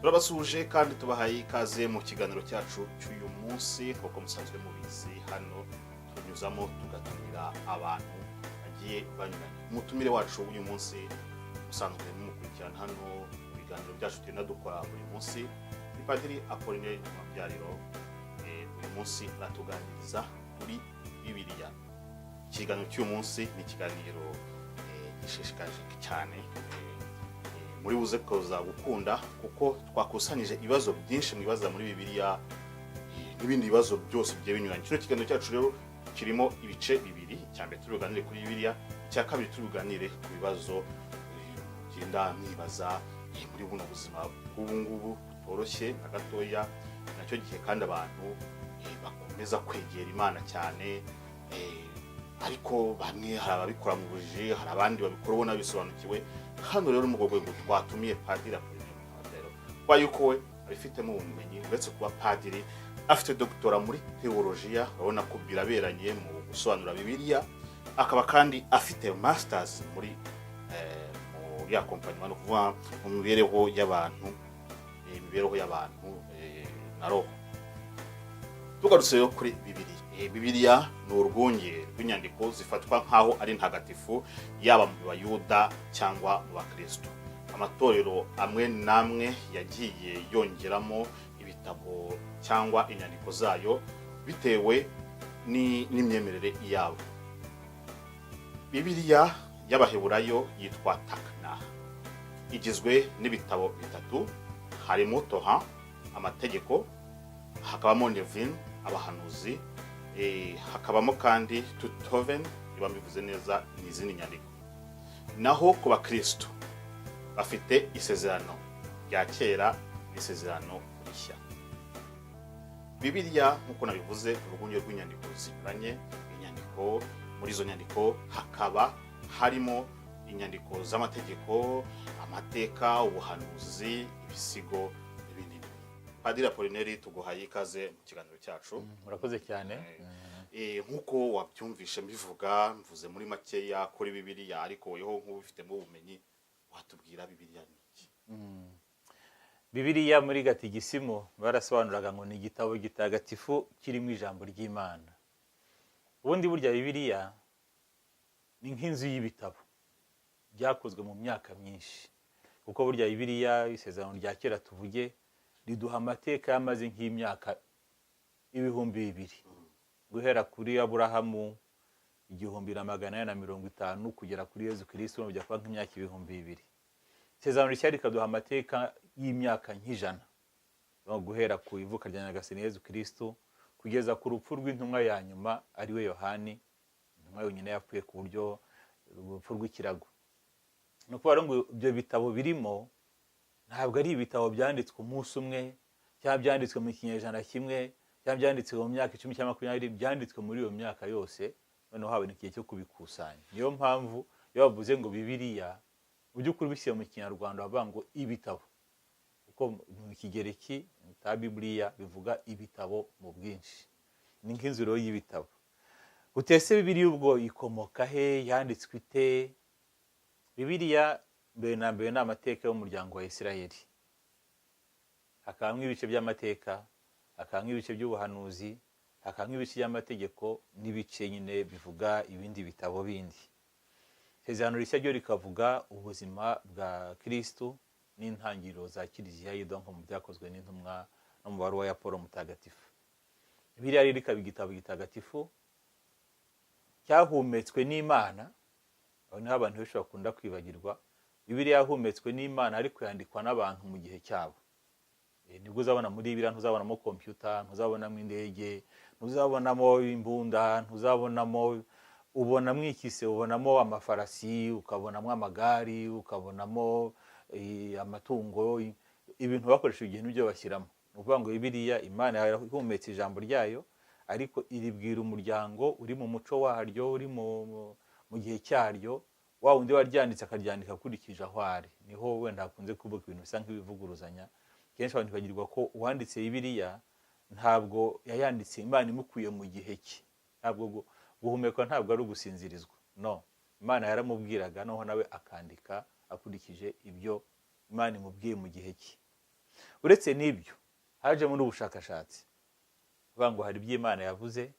Turabasuje kandi tubahaye ikaze mu kiganiro cyacu cy'uyu munsi kuko musanzwe mubizi hano tunyuzamo tugatumira abantu bagiye banyuranye. Umutumire wacu uyu munsi musanzwe mukurikirana hano mu biganiro byacu tugenda dukora buri munsi ni Padiri Apollinaire Mabyariro. Uyu munsi aratuganiriza kuri Bibiriya. Ikiganiro cy'uyu munsi ni ikiganiro gishishikaje cyane muri buze koza gukunda kuko twakusanije ibibazo byinshi mwibaza muri Bibiriya n'ibindi bibazo byose bigiye binyuranye. Kino kiganiro cyacu rero kirimo ibice bibiri, cyambere turuganire kuri Bibiriya, cya kabiri turuganire ku bibazo genda mwibaza muri buno buzima bw'ubu ngubu butoroshye na gatoya, nacyo gihe kandi abantu bakomeza kwegera Imana cyane, ariko bamwe hari ababikora mu bujiji, hari abandi babikora ubona bisobanukiwe. Hano rero mu rwego twatumiye Padiri Apollinaire Mabyariro kwa yuko we abifitemo ubumenyi, uretse kuba padiri afite doktora muri teologiya, urabona ko biraberanye mu gusobanura Bibiriya, akaba kandi afite masters muri ya kompanyi no kuva mu mibereho y'abantu na roho. Tugarutse yo kuri Bibiriya. Bibiriya ni urwunge rw'inyandiko zifatwa nkaho ari ntagatifu, yaba mu Bayuda cyangwa mu Bakristo. Amatorero amwe namwe yagiye yongeramo ibitabo cyangwa inyandiko zayo bitewe n'imyemerere yabo. Bibiriya y'Abaheburayo yitwa Takna, igizwe n'ibitabo bitatu, harimo Toha, amategeko, hakabamo Nevin, abahanuzi, hakabamo kandi Tutoven, niba mbivuze neza, n'izindi nyandiko. Naho ku Bakristo bafite isezerano rya kera n'isezerano rishya. Bibiriya nk'uko nabivuze urwunge rw'inyandiko zinyuranye, inyandiko muri izo nyandiko hakaba harimo inyandiko z'amategeko, amateka, ubuhanuzi, ibisigo n'ibindi. Padiri Apollinaire, tuguhaye ikaze mu kiganiro cyacu. Murakoze cyane. Nkuko wabyumvishe mbivuga, mvuze muri makeya kuri Bibiriya, ariko weho nk'ubifitemo ubumenyi watubwira Bibiriya ni iki? Bibiriya muri Gatigisimo barasobanuraga ngo ni igitabo gitagatifu kirimo ijambo ry'Imana. Ubundi burya Bibiriya ni nk'inzu y'ibitabo byakozwe mu myaka myinshi, kuko burya Bibiriya isezerano rya kera tuvuge riduha amateka yamaze nk'imyaka 2,000, guhera kuri Aburahamu 1450 kugera kuri Yesu Kristo bijya kwa nk'imyaka 2,000. Isezerano rishya rikaduha amateka y'imyaka nk'ijana, guhera ku ivuka rya Nyagasani Yesu Kristo kugeza ku rupfu rw'intumwa ya nyuma ari we Yohani, intumwa yonyine yapfuye ku buryo urupfu rw'ikirago. No kuba ngo ibyo bitabo birimo ntabwo ari ibitabo byanditswe umunsi umwe, cyangwa byanditswe mu kinyejana kimwe, cyangwa byanditswe mu myaka 10 cyangwa 20, byanditswe muri iyo myaka yose, noneho haboneka igihe cyo kubikusanya. Niyo mpamvu iyo bavuze ngo Bibiriya mu by'ukuri bishyize mu Kinyarwanda bavuga ngo ibitabo, kuko mu Kigereki ta Bibiriya bivuga ibitabo mu bwinshi. Ni nk'inzu rero y'ibitabo. Utese Bibiriya ubwo ikomoka he, yanditswe ite? Bibiriya mbere na mbere ni amateka y'umuryango wa Isirayeli. Hakabamo ibice by'amateka, hakabamo ibice by'ubuhanuzi, hakabamo ibice by'amategeko n'ibice nyine bivuga ibindi bitabo bindi. Isezerano rishya ryo rikavuga ubuzima bwa Kristo n'intangiriro za Kiliziya y'idonko mu byakozwe n'intumwa no mu baruwa ya Paulo mutagatifu. Bibiriya rero ikaba igitabo gitagatifu cyahumetswe n'Imana. Aho niho abantu benshi bakunda kwibagirwa. Bibiriya yahumetswe n'Imana ariko yandikwa n'abantu mu gihe cyabo. Nibwo uzabona muri Bibiriya ntuzabonamo computer, ntuzabonamo indege, ntuzabonamo imbunda, ntuzabonamo, ubonamo ikise, ubonamo amafarasi, ukabonamo amagari, ukabonamo amatungo, ibintu bakoresha igihe n'ibyo bashyiramo. Nukuvuga ngo Bibiriya Imana yahumetse ijambo ryayo, ariko iribwira umuryango uri mu muco waryo, uri mu gihe cyaryo, wa wundi waryanditse akaryandika akurikije aho ari. Niho wenda hakunze kuvuga ibintu bisa nk'ibivuguruzanya. Kenshi abantu bagirwa ko uwanditse Bibiriya ntabwo yayanditse Imana imukuye mu gihe cye. Ntabwo guhumeka ntabwo ari ugusinzirizwa. No, Imana yaramubwiraga noneho nawe akandika akurikije ibyo Imana imubwiye mu gihe cye. uretse n'ibyo hajemo n'ubushakashatsi kuvuga ngo hari ibyo Imana yavuze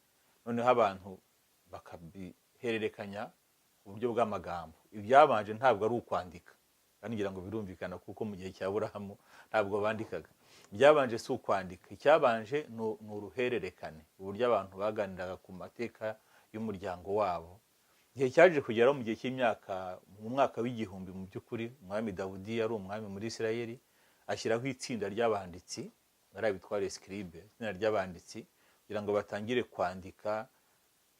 noneho abantu bakabihererekanya ku buryo bw'amagambo. Ibyabanje ntabwo ari ukwandika kandi ngira ngo birumvikana kuko mu gihe cya Aburahamu ntabwo bandikaga. Ibyabanje si ukwandika, icyabanje ni uruhererekane, uburyo abantu baganiraga ku mateka y'umuryango wabo. Igihe cyaje kugeraho mu gihe cy'imyaka, mu mwaka w'igihumbi, mu by'ukuri umwami Dawudi yari umwami muri Isirayeli, ashyiraho itsinda ry'abanditsi bari bitwa scribe, itsinda ry'abanditsi kugira ngo batangire kwandika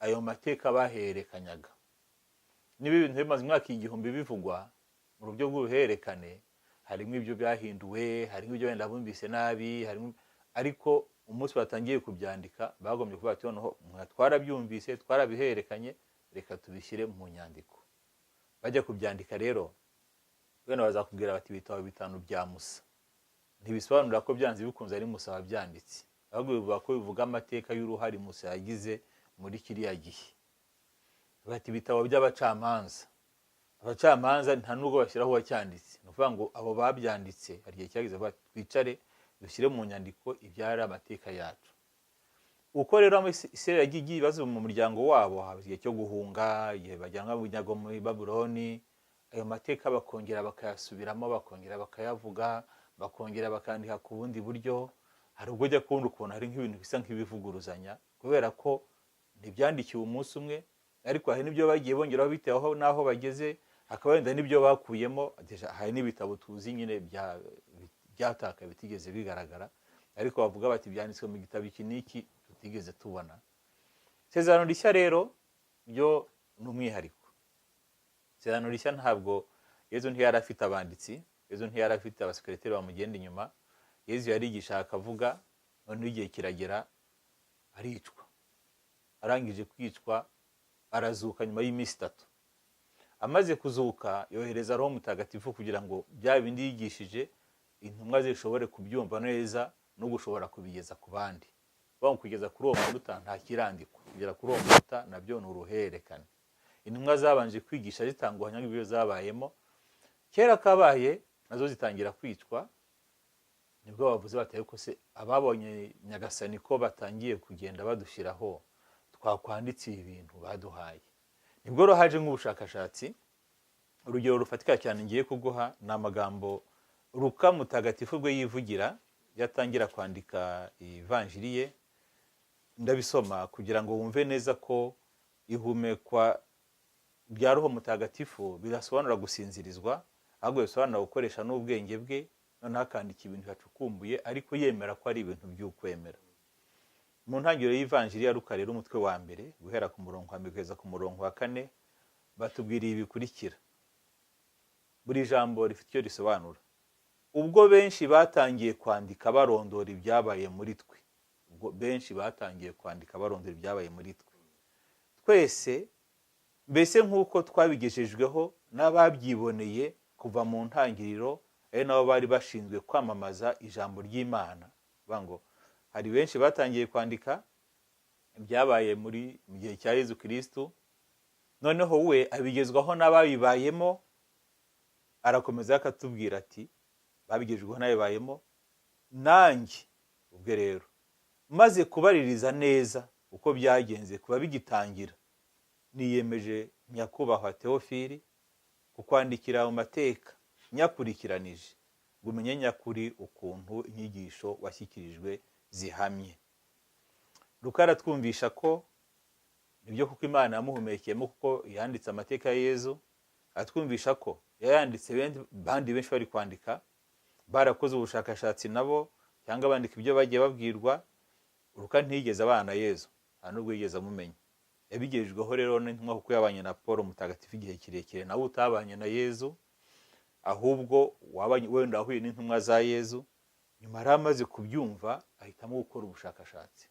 ayo mateka bahererekanyaga. Niba ibintu bimaze imyaka igihumbi bivugwa mu buryo bw'uruhererekane, harimo ibyo byahinduwe, harimo ibyo wenda bumvise nabi, ariko umunsi batangiye kubyandika bagombye kuvuga ati noneho twarabyumvise, twarabihererekanye, reka tubishyire mu nyandiko. Bajya kubyandika rero bene bazakubwira bati ibitabo 5 bya Musa. Ntibisobanura ko byanze bikunze ari Musa wabyanditse, ahubwo bivuga ko bivuga amateka y'uruhari Musa yagize muri kiriya gihe. Bati ibitabo by'abacamanza, abacamanza nta nubwo bashyiraho wacyanditse, ni ukuvuga ngo abo babyanditse hari igihe cyagize bati twicare dushyire mu nyandiko ibyari amateka yacu. Uko rero Isirayeli yagiye ibibazo mu muryango wabo, haba igihe cyo guhunga, igihe bajyanwa mu bunyago muri Babuloni, ayo mateka bakongera bakayasubiramo, bakongera bakayavuga, bakongera bakandika ku bundi buryo. Hari ubwo ujya kubona ukuntu hari nk'ibintu bisa nk'ibivuguruzanya kubera ko ntibyandikiwe umunsi umwe, ariko hari n'ibyo bagiye bongeraho bitewe n'aho bageze, hakaba wenda n'ibyo bakuyemo. Hari n'ibitabo tuzi nyine byataka bitigeze bigaragara, ariko bavuga bati byanditswe mu gitabo iki n'iki tutigeze tubona. Isezerano rishya rero byo ni umwihariko. Isezerano rishya ntabwo Yezu ntiyari afite abanditsi, Yezu ntiyari afite abasekreteri bamugenda inyuma. Yezu yarigisha akavuga, none igihe kiragera aricwa. Arangije kwicwa arazuka nyuma y'iminsi 3. Amaze kuzuka yohereza Roho Mutagatifu kugira ngo bya bindi yigishije intumwa zishobore kubyumva neza no gushobora kubigeza ku bandi. Baho kugeza kuri uwo munota nta kirandikwa, kugera kuri uwo munota nabyo ni uruhererekane. Intumwa zabanje kwigisha zitanguhanya n'ibyo zabayemo, kera kabaye nazo zitangira kwicwa. Nibwo bavuze bataye ko se ababonye Nyagasani ko batangiye kugenda badushyiraho, twakwanditse ibintu baduhaye. Nibwo rohaje nk'ubushakashatsi. Urugero rufatika cyane ngiye kuguha ni amagambo Luka Mutagatifu bwe yivugira yatangira kwandika ivanjiri ye. Ndabisoma kugira ngo wumve neza ko ihumekwa bya Roho Mutagatifu birasobanura gusinzirizwa, ahubwo bisobanura gukoresha n'ubwenge bwe, noneho akandika ibintu yacukumbuye ariko yemera ko ari ibintu by'ukwemera. Mu ntangiriro y'ivanjiri ya Luka rero umutwe wa mbere guhera ku murongo wa 1 kugeza ku murongo wa 4 batubwiriye ibikurikira. Buri jambo rifite icyo risobanura. Ubwo benshi batangiye kwandika barondora ibyabaye muri twe. Ubwo benshi batangiye kwandika barondora ibyabaye muri twe. Twese mbese nk'uko twabigejejweho n'ababyiboneye kuva mu ntangiriro, ari nabo bari bashinzwe kwamamaza ijambo ry'Imana. Bango hari benshi batangiye kwandika ibyabaye mu gihe cya Yezu Kristo, noneho we abigezwaho n'ababibayemo. Arakomeza akatubwira ati babigejweho n'ababibayemo nanjye ubwe rero maze kubaririza neza uko byagenze kuba bigitangira, niyemeje nyakubahwa Theophile kukwandikira mu mateka nyakurikiranije ngo umenye nyakuri ukuntu inyigisho washyikirijwe zihamye. Luka aratwumvisha ko nibyo kuko Imana yamuhumekeyemo kuko yanditse amateka ya Yezu, atwumvisha ko yayanditse bandi benshi bari kwandika, barakoze ubushakashatsi nabo cyangwa bandika ibyo bagiye babwirwa. Luka ntiyigeze abana Yezu, nta nubwo yigeze amumenya. Yabigejejweho rero n'intumwa kuko yabanye na Paul Mutagatifu igihe kirekire, nawe utabanye na Yezu, ahubwo wenda ahuye n'intumwa za Yezu. Nyuma aramaze kubyumva ahitamo gukora ubushakashatsi,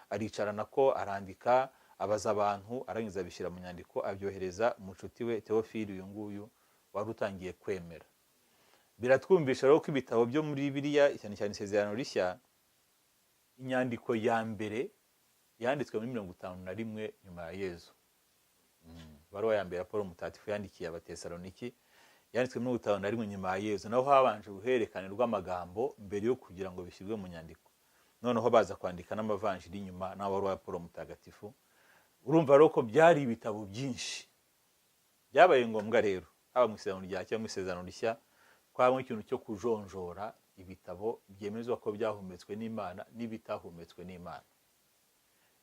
aricarana ko arandika, abaza abantu, arangiza bishyira mu nyandiko, abyohereza umucuti we Theophile, uyu nguyu wari utangiye kwemera. Biratwumvisha rero ko ibitabo byo muri Bibiriya cyane cyane Isezerano Rishya, inyandiko ya mbere yanditswe muri 51 nyuma ya Yezu. Baruwa ya mbere Paul Mutagatifu yandikiye Abatesaloniki yanditswe muri bitabo na rimwe nyuma ya Yezu, naho habanje guhererekane rw'amagambo mbere yo kugira ngo bishyirwe mu nyandiko, noneho baza kwandika n'amavanjiri nyuma n'abaruwa ya Paulo mutagatifu. Urumva rero ko byari ibitabo byinshi. Byabaye ngombwa rero haba mu isezerano rya kera, mu isezerano rishya, kwabamo ikintu cyo kujonjora ibitabo byemezwa ko byahumetswe n'Imana n'ibitahumetswe n'Imana.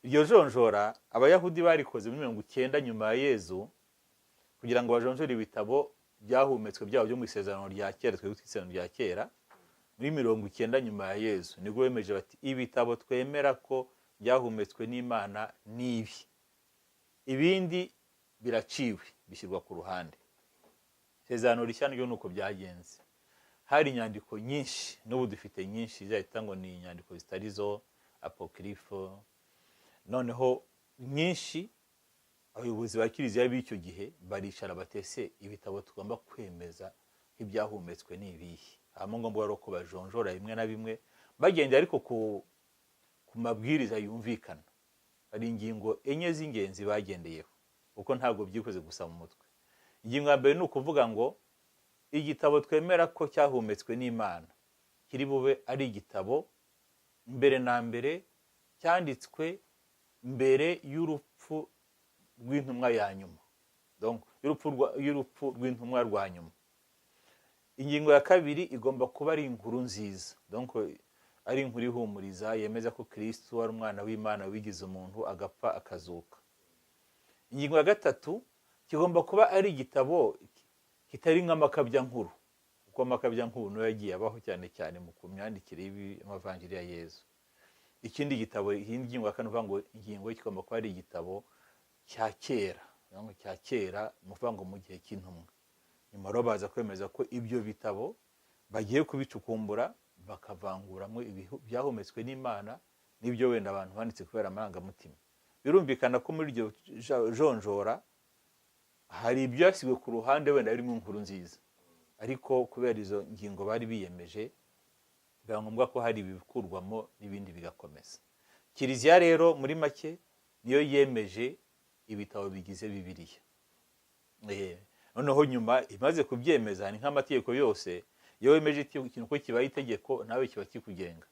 Iryo jonjora abayahudi barikoze muri 90 nyuma ya Yezu kugira ngo bajonjore ibitabo byahumetswe byabo byo mu isezerano rya kera, twebwe isezerano rya kera. Muri 90 nyuma ya Yezu nibwo bemeje bati ibitabo twemera ko byahumetswe n'Imana nibi, ibindi biraciwe bishyirwa ku ruhande. Isezerano rishya ryo nuko byagenze. Hari inyandiko nyinshi, n'ubu dufite nyinshi zahita ngo ni inyandiko zitari zo apokrifo. Noneho nyinshi abayobozi ba Kiliziya b'icyo gihe baricara batese ibitabo tugomba kwemeza nk'ibyahumetswe n'ibihe. Hama ngombwa rero ko bajonjora bimwe na bimwe bagenda ariko ku mabwiriza yumvikana. Hari ingingo enye z'ingenzi bagendeyeho kuko ntabwo byikoze gusa mu mutwe. Ingingo ya mbere ni ukuvuga ngo igitabo twemera ko cyahumetswe n'Imana kiri bube ari igitabo mbere na mbere cyanditswe mbere y'urupfu rw'intumwa ya nyuma, donc y'urupfu rw'intumwa rwa nyuma. Ingingo ya kabiri igomba kuba ari inkuru nziza, donc ari inkuru ihumuriza yemeza ko Kristo ari umwana w'Imana wigize umuntu agapfa akazuka. Ingingo ya gatatu kigomba kuba ari igitabo kitari nk'amakabya nkuru, kuko amakabya nkuru no yagiye abaho cyane cyane mu kumyandikire y'amavanjiri ya Yezu. Ikindi gitabo, iyindi ngingo akanuvuga ngo ingingo kigomba kuba ari igitabo cya kera, donc cya kera muvuga ngo mu gihe cy'intumwa. Nyuma rero baza kwemeza ko ibyo bitabo bagiye kubicukumbura bakavanguramo byahumetswe n'Imana n'ibyo wenda abantu banditse kubera amarangamutima. Birumvikana ko muri iryo jonjora hari ibyasiwe ku ruhande wenda birimo inkuru nziza, ariko kubera izo ngingo bari biyemeje biba ngombwa ko hari ibikurwamo n'ibindi bigakomeza. Kiliziya rero muri make niyo yemeje ibitabo bigize Bibiriya. Noneho nyuma imaze kubyemeza ni nk'amategeko yose, iyo wemeje ikintu ko kibaye itegeko nawe kiba kikugenga.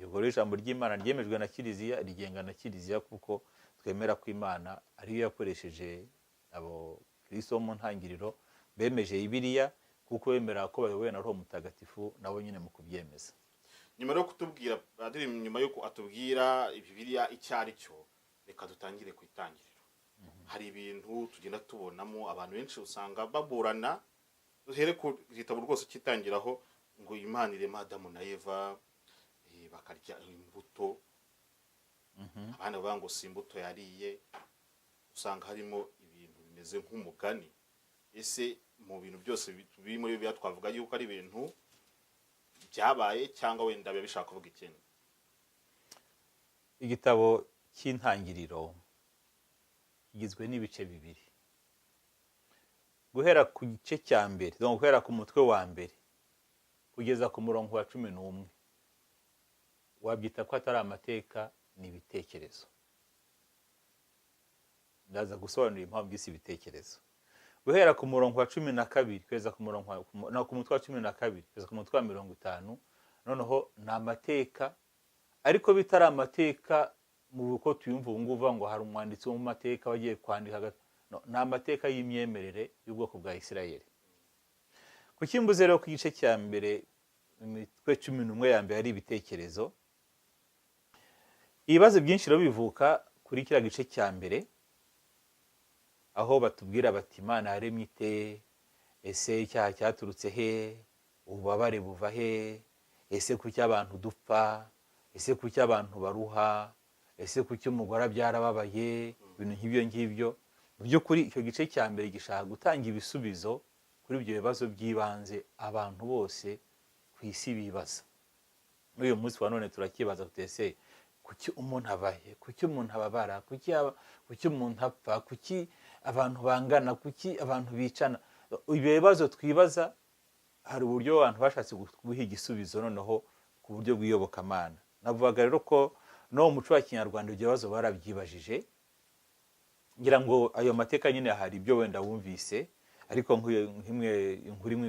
Ubwo rero ijambo ry'Imana ryemejwe na Kiliziya rigenga na Kiliziya kuko twemera ko Imana ariyo yakoresheje abo Kristo mu ntangiriro bemeje Bibiriya, kuko bemera ko bayobowe na Roho Mutagatifu nabo nyine mu kubyemeza. Nyuma yo kutubwira padiri, nyuma yo atubwira Bibiriya icyari cyo, reka dutangire ku itangiriro. Hari ibintu tugenda tubonamo abantu benshi usanga baburana. Duhere ku gitabo rwose kitangiraho ngo Imana irema Adamu na Eva bakarya imbuto. Abana bavuga ngo si imbuto yariye. Usanga harimo ibintu bimeze nk'umugani. Ese mu bintu byose biri muri Bibiliya twavuga yuko ari ibintu byabaye cyangwa wenda bishaka kuvuga ikintu? Igitabo cy'intangiriro kigizwe n'ibice bibiri. Guhera ku gice cya mbere, donc guhera ku mutwe wa mbere kugeza ku murongo wa 11, wabyita ko atari amateka, ni ibitekerezo. Ndaza gusobanura impamvu by'isi ibitekerezo. Guhera ku murongo wa 12 kugeza ku murongo ku mutwe wa 12 kugeza ku mutwe wa 50, noneho ni amateka, ariko bitari amateka mu uko tuyumva ubu ngubu ngo hari umwanditsi wo mu mateka wagiye kwandika. Ni amateka y'imyemerere y'ubwoko bwa Isirayeli. Ku kimbuze rero ku gice cya mbere, imitwe 11 ya mbere ari ibitekerezo. Ibibazo byinshi rero bivuka kuri kiriya gice cya mbere, aho batubwira bati Imana yaremye ite, ese icyaha cyaturutse he, ububabare buva he, ese kuki abantu dupfa, ese kuki abantu baruha, ese kuki umugore byarababaye, ibintu nk'ibyo ngibyo. Mu by'ukuri icyo gice cya mbere gishaka gutanga ibisubizo kuri ibyo bibazo by'ibanze abantu bose ku isi bibaza. N'uyu munsi wa none turakibaza tutese kuki umuntu abahe, kuki umuntu ababara, kuki umuntu apfa, kuki abantu bangana, kuki abantu bicana. Ibyo bibazo twibaza hari uburyo abantu bashatse guha igisubizo noneho ku buryo bw'iyobokamana. Navuga rero ko no mu muco wa Kinyarwanda ibyo bibazo barabyibajije. Ngira ngo ayo mateka nyine hari ibyo wenda wumvise, ariko nk'imwe inkuru imwe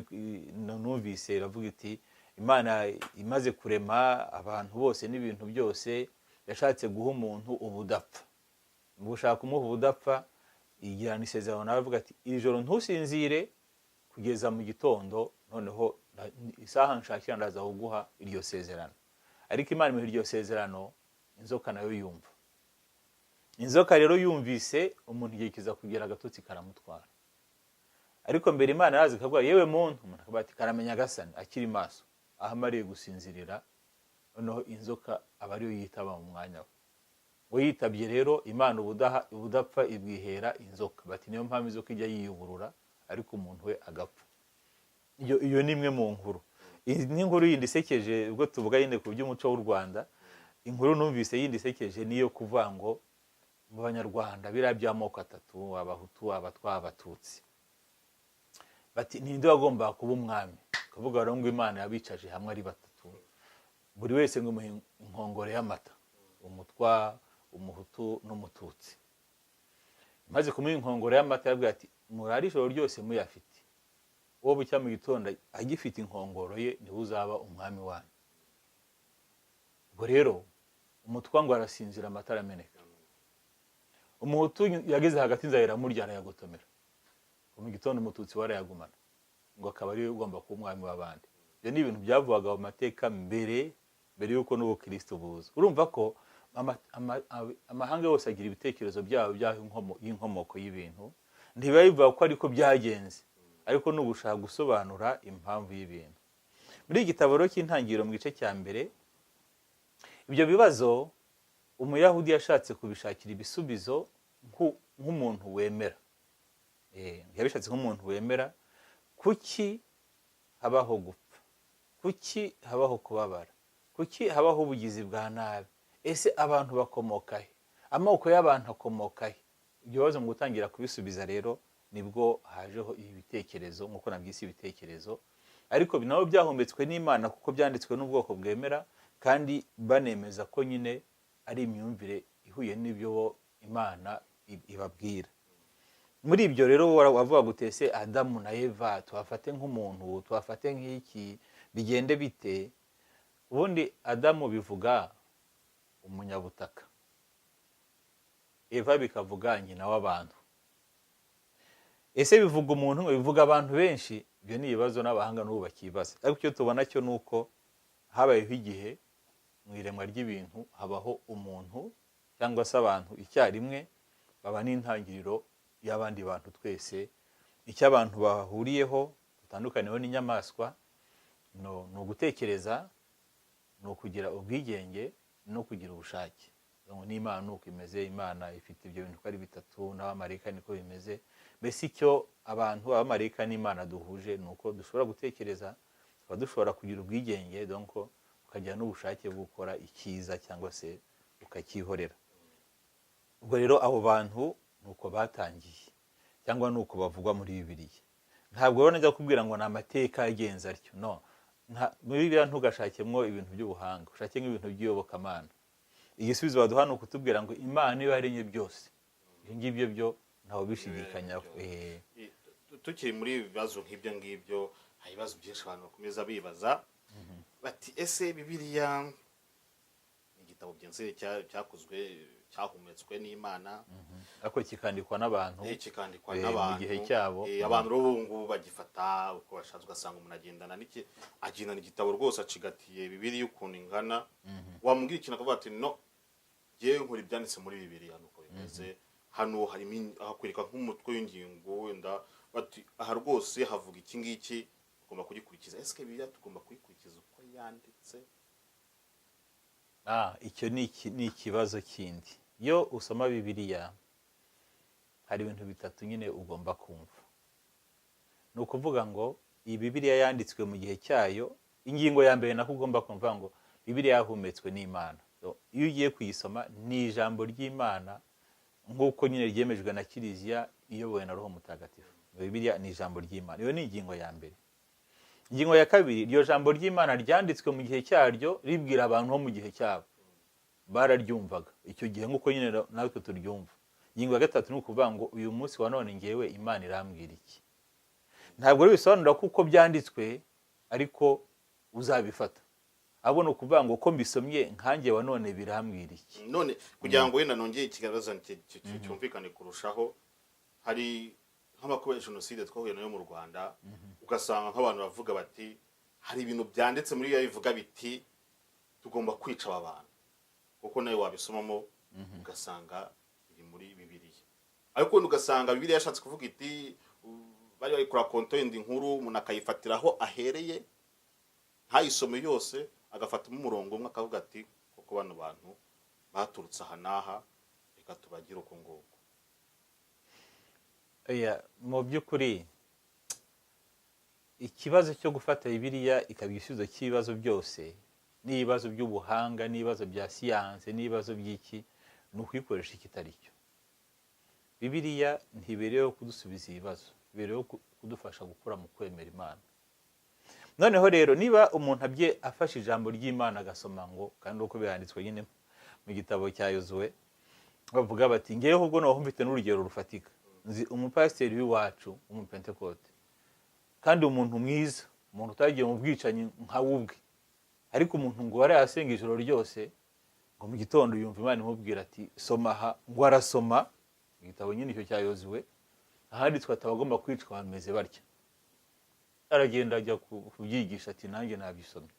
numvise iravuga iti Imana imaze kurema abantu bose n'ibintu byose yashatse guha umuntu ubudapfa, mu gushaka kumuha ubudapfa igirana isezerano nawe avuga ati iri joro ntusinzire kugeza mu gitondo, noneho isaha nshakira ndaza kuguha iryo sezerano. Ariko Imana imuha iryo sezerano, inzoka nayo yumva. Inzoka rero yumvise umuntu igihe kiza kugera agatotsi karamutwara. Ariko mbere Imana yazi kavuga yewe muntu, umuntu akavuga ati karamenya gasani akiri maso, ahamariye gusinzirira, noneho inzoka aba ariyo yitaba mu mwanya we. We yitabye rero Imana ubudapfa ibwihera inzoka, bati niyo mpamvu inzoka ijya yiyuburura ariko umuntu we agapfa. Iyo ni imwe mu nkuru. N'inkuru yindi isekeje ubwo tuvuga yinde ku by'umuco w'u Rwanda, inkuru numvise yindi isekeje niyo kuvuga ngo mu Banyarwanda biriya by'amoko atatu, Abahutu, Abatwa, Abatutsi, bati ninde wagomba kuba umwami? Kuvuga rero ngo Imana yabicaje hamwe ari batatu, buri wese ngo umuhe inkongoro y'amata, Umutwa, Umuhutu n'Umututsi. Maze kumuha inkongoro y'amata yabwiye ati murari ijoro ryose muyafite, uwo bucya mu gitondo agifite inkongoro ye niwe uzaba umwami wanyu. Ubwo rero Umutwa ngo arasinzira amatara ameneka, Umuhutu yageze hagati inzara iramurya arayagotomera, mu gitondo Umututsi warayagumana, ngo akaba ari ugomba kuba umwami w'abandi. Ibyo ni ibintu byavugaga mu mateka mbere y'uko n'ubukristo buza. Urumva ko amahanga yose agira ibitekerezo byabo y'inkomoko y'ibintu, ntibiba bivuga ko ariko byagenze, ariko ni ugushaka gusobanura impamvu y'ibintu. Muri iki gitabo cy'intangiriro mu gice cya mbere, ibyo bibazo Umuyahudi yashatse kubishakira ibisubizo nk'umuntu wemera. Yabishatse nk'umuntu wemera. Kuki habaho gupfa? Kuki habaho kubabara? Kuki habaho ubugizi bwa nabi? Ese abantu bakomoka he? Amoko y'abantu akomoka he? Ibyo bibazo mu gutangira kubisubiza rero nibwo hajeho ibi bitekerezo, nk'uko nabyise ibitekerezo, ariko nabo byahumbetswe n'Imana kuko byanditswe n'ubwoko bwemera, kandi banemeza ko nyine ari imyumvire ihuye n'ibyo Imana ibabwira. Muri ibyo rero wavuga gutese Adamu na Eva tubafate nk'umuntu, tubafate nk'iki, bigende bite? Ubundi Adamu bivuga umunyabutaka, Eva bikavuga nyina w'abantu. Ese bivuga umuntu, bivuga abantu benshi? Ibyo ni ibibazo n'abahanga n'ubu bakibaza. Ariko icyo tubona cyo nuko habayeho igihe mu iremwa ry'ibintu habaho umuntu cyangwa se abantu icyarimwe, baba n'intangiriro y'abandi bantu twese. Icyo abantu bahuriyeho dutandukaniyeho n'inyamaswa ni ugutekereza, ni ukugira ubwigenge, no kugira ubushake. N'Imana nuko imeze. Imana ifite ibyo bintu ko ari bitatu, n'abamarayika niko bimeze. Mbese icyo abantu abamarayika n'Imana duhuje ni uko dushobora gutekereza, tukaba dushobora kugira ubwigenge, donc ukagira n'ubushake bwo gukora icyiza cyangwa se ukacyihorera. Ubwo rero abo bantu nuko batangiye, cyangwa nuko bavugwa muri Bibiriya. Ntabwo rero najya kubwira ngo ni amateka yagenze atyo, no. Muri Bibiriya ntugashakemwo ibintu by'ubuhanga, ushake nk'ibintu by'iyobokamana. Igisubizo baduha ni ukutubwira ngo Imana niyo yaremye byose. Ibyo ngibyo byo ntawe bishidikanyaho. Tukiri muri ibibazo nk'ibyo ngibyo, hari ibibazo byinshi abantu bakomeza bibaza, bati ese Bibiriya ni igitabo byinshi cyakozwe, cyahumetswe n'Imana, ariko kikandikwa n'abantu mu gihe cyabo. Abantu rero ubu ngubu bagifata uko bashatse, ugasanga umuntu agendana igitabo rwose acigatiye Bibiriya ukuntu ingana. Wamubwira ikintu akavuga ati no, yewe nkora ibyanditse muri Bibiriya nuko bimeze. Hano harimo ahakwereka nk'umutwe w'ingingo wenda, bati aha rwose havuga iki ngiki, tugomba kugikurikiza. Ese Bibiriya tugomba kuyikurikiza uko yanditse? Icyo ni ikibazo kindi. Iyo usoma Bibiriya hari ibintu bitatu nyine ugomba kumva. Ni ukuvuga ngo iyi Bibiriya yanditswe mu gihe cyayo. Ingingo ya mbere nako ugomba kumva ngo Bibiriya yahumetswe n'Imana. Iyo ugiye kuyisoma ni ijambo ry'Imana nk'uko nyine ryemejwe na Kiliziya iyobowe na Roho Mutagatifu. Bibiriya ni ijambo ry'Imana. Iyo ni ingingo ya mbere. Ingingo ya kabiri, iryo jambo ry'Imana ryanditswe mu gihe cyaryo ribwira abantu bo mu gihe cyabo. Bararyumvaga icyo gihe nk'uko nyine natwe turyumva. Ingingo ya gatatu ni ukuvuga ngo uyu munsi wa none ngewe Imana irambwira iki. ntabwo bisobanura kuko byanditswe ariko uzabifata abona ukuvuga ngo ko mbisomye nkanjye wa none birambwira iki none kugira ngo wenda nongeye ikigaragaza cyumvikane kurushaho hari nk'amakuru ya jenoside twahuye nayo mu Rwanda ugasanga nk'abantu bavuga bati hari ibintu byanditse muri iyo bivuga biti tugomba kwica aba bantu kuko nawe wabisomamo ugasanga biri muri Bibiriya ariko ugasanga Bibiriya yashatse kuvuga iti bari bari kura content inkuru umuntu akayifatiraho ahereye ntayisome yose agafatamo umurongo umwe akavuga ati kuko bano bantu baturutse aha naha reka tubagira uko nguko. Mu by'ukuri ikibazo cyo gufata Bibiriya ikaba igisubizo cy'ibibazo byose n'ibibazo by'ubuhanga n'ibibazo bya siyanse n'ibibazo by'iki ni ukuyikoresha ikitari cyo. Bibiriya ntibereyeho kudusubiza ibibazo, ibereyeho kudufasha gukura mu kwemera Imana. Noneho rero niba umuntu afashe ijambo ry'Imana agasoma ngo kandi uko byanditswe nyine mu gitabo cya Yozuwe bavuga bati ngeyeho ubwo naho mfite n'urugero rufatika nzi umupasiteri w'iwacu umupentekote kandi umuntu mwiza umuntu utagiye mu bwicanyi nka wubwe ariko umuntu ngo warayasenga ijoro ryose ngo mu gitondo yumva Imana imubwira ati soma aha ngo arasoma igitabo nyine icyo cya Yozuwe ahanditswe atabagomba kwicwa bameze barya aragenda ajya kubyigisha ati nanjye nabisomye